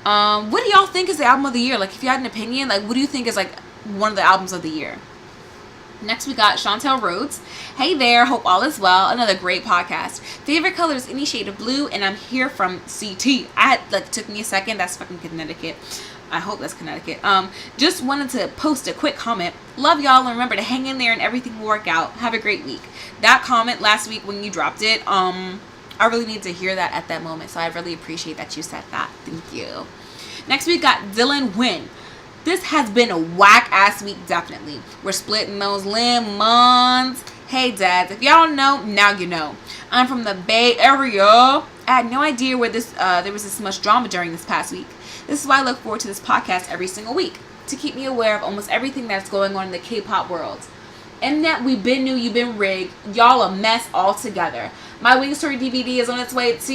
What do y'all think is the album of the year? Like, if you had an opinion, like, what do you think is, like, one of the albums of the year? Next, we got Chantel Rhodes. Hey there, hope all is well. Another great podcast. Favorite color is any shade of blue, and I'm here from CT. Took me a second. That's fucking Connecticut. I hope that's Connecticut. Just wanted to post a quick comment. Love y'all, and remember to hang in there and everything will work out. Have a great week. That comment last week when you dropped it, I really need to hear that at that moment, so I really appreciate that you said that. Thank you. Next, we got Dylan Wynn. This has been a whack-ass week, definitely. We're splitting those lemons. Hey, dads, if y'all know, now you know. I'm from the Bay Area. I had no idea where there was this much drama during this past week. This is why I look forward to this podcast every single week, to keep me aware of almost everything that's going on in the K-pop world. And that we've been new, you've been rigged. Y'all a mess altogether. My Wing Story DVD is on its way to...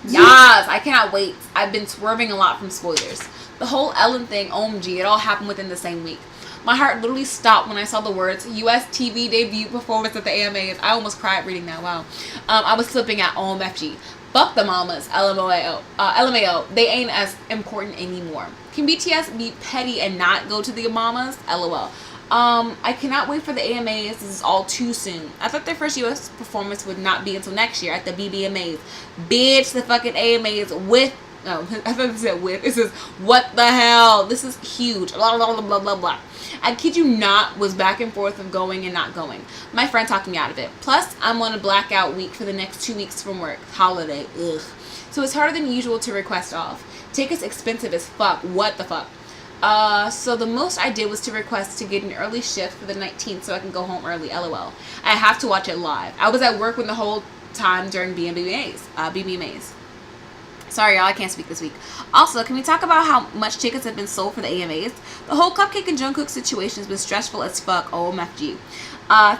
Yes, I cannot wait. I've been swerving a lot from spoilers. The whole Ellen thing, OMG, it all happened within the same week. My heart literally stopped when I saw the words U.S. TV debut performance at the AMAs. I almost cried reading that. Wow. I was flipping at OMFG. Fuck the mamas. LMAO. They ain't as important anymore. Can BTS be petty and not go to the mamas? LOL. I cannot wait for the AMAs. This is all too soon. I thought their first US performance would not be until next year at the BBMAs. Bitch, the fucking AMAs with... No, I thought it said with. It says, what the hell? This is huge. Blah, blah, blah, blah, blah, blah. I kid you not, was back and forth of going and not going. My friend talked me out of it. Plus, I'm on a blackout week for the next 2 weeks from work. Holiday. Ugh. So it's harder than usual to request off. Tickets expensive as fuck. What the fuck? So the most I did was to request to get an early shift for the 19th so I can go home early. LOL. I have to watch it live. I was at work when the whole time during BBMAs. Sorry, y'all, I can't speak this week. Also, can we talk about how much tickets have been sold for the AMAs? The whole Cupcake and Jungkook situation has been stressful as fuck. OMFG.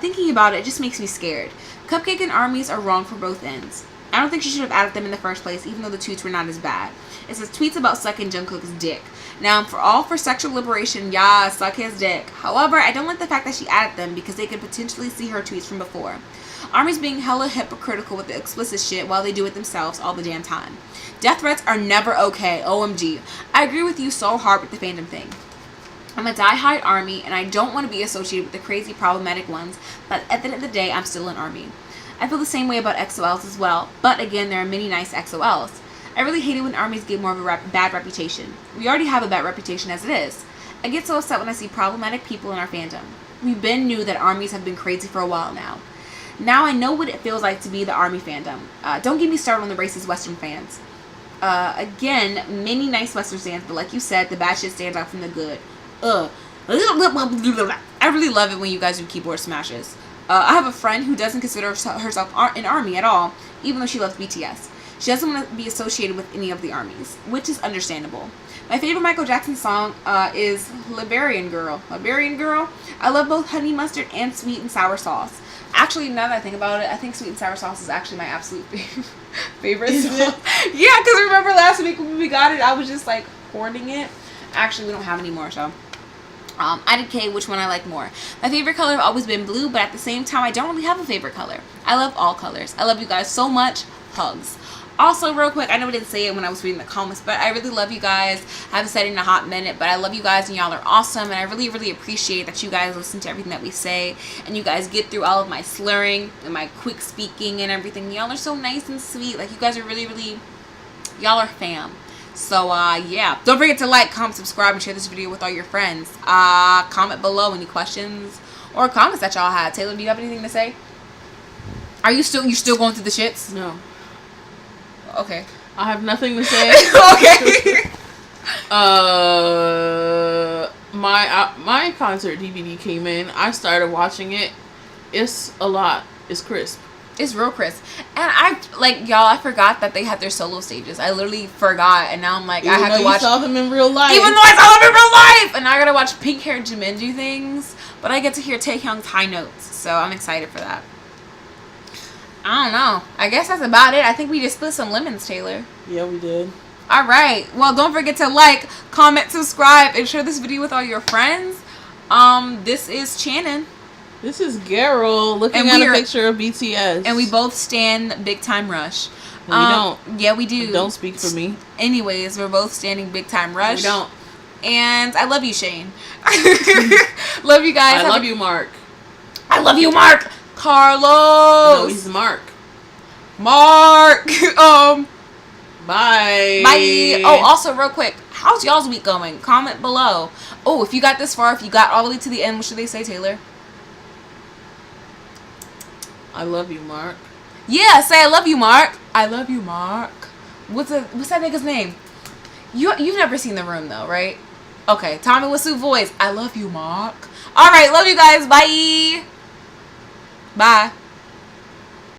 Thinking about it just makes me scared. Cupcake and ARMYs are wrong for both ends. I don't think she should have added them in the first place, even though the tweets were not as bad. It says tweets about sucking Jungkook's dick. Now, I'm for sexual liberation, yeah, suck his dick. However, I don't like the fact that she added them because they could potentially see her tweets from before. ARMY's being hella hypocritical with the explicit shit while they do it themselves all the damn time. Death threats are never okay, OMG. I agree with you so hard with the fandom thing. I'm a die-hard ARMY, and I don't want to be associated with the crazy problematic ones, but at the end of the day, I'm still an ARMY. I feel the same way about XOLs as well, but again, there are many nice XOLs. I really hate it when ARMYs get more of a bad reputation. We already have a bad reputation as it is. I get so upset when I see problematic people in our fandom. We've been knew that ARMYs have been crazy for a while now. Now I know what it feels like to be the ARMY fandom. Don't get me started on the racist Western fans. Again, many nice Western fans, but like you said, the bad shit stands out from the good. I really love it when you guys do keyboard smashes. I have a friend who doesn't consider herself an ARMY at all, even though she loves BTS. She doesn't want to be associated with any of the ARMYs, which is understandable. My favorite Michael Jackson song is Liberian Girl. Liberian Girl? I love both honey mustard and sweet and sour sauce. Actually, now that I think about it, I think sweet and sour sauce is actually my absolute favorite song. Yeah, because remember last week when we got it, I was just like hoarding it. Actually, we don't have any more, so... IDK, which one I like more. My favorite color have always been blue, but at the same time, I don't really have a favorite color. I love all colors. I love you guys so much. Hugs. Also, real quick, I know I didn't say it when I was reading the comments, but I really love you guys. I haven't said it in a hot minute, but I love you guys, and y'all are awesome, and I really, really appreciate that you guys listen to everything that we say, and you guys get through all of my slurring and my quick speaking and everything. Y'all are so nice and sweet. Like, you guys are really, really, y'all are fam. So, yeah. Don't forget to like, comment, subscribe, and share this video with all your friends. Comment below any questions or comments that y'all have. Taylor, do you have anything to say? Are you still going through the shits? No. Okay. I have nothing to say. Okay. My concert DVD came in. I started watching it. It's a lot. It's crisp. It's real crisp. And I forgot that they had their solo stages. I literally forgot, and now I'm like, I have to watch. You saw them in real life. Even though I saw them in real life, and now I gotta watch pink-haired Jimin do things. But I get to hear Taehyung's high notes, so I'm excited for that. I don't know. I guess that's about it. I think we just split some lemons, Taylor. Yeah, we did. All right. Well, don't forget to like, comment, subscribe, and share this video with all your friends. This is Channon. This is Garol looking at a picture of BTS. And we both stand Big Time Rush. We don't. Yeah, we do. Don't speak for me. Anyways, we're both standing Big Time Rush. We don't. And I love you, Shane. Love you guys. I love you, Mark. I love you, Mark. Carlos. No, he's Mark. Mark. Bye. Bye. Oh, also, real quick, how's y'all's week going? Comment below. Oh, if you got this far, if you got all the way to the end, what should they say, Taylor? I love you, Mark. Yeah, say I love you, Mark. I love you, Mark. What's that nigga's name? You've never seen The Room, though, right? Okay, Tommy Wiseau voice. I love you, Mark. All right, love you guys. Bye. Bye.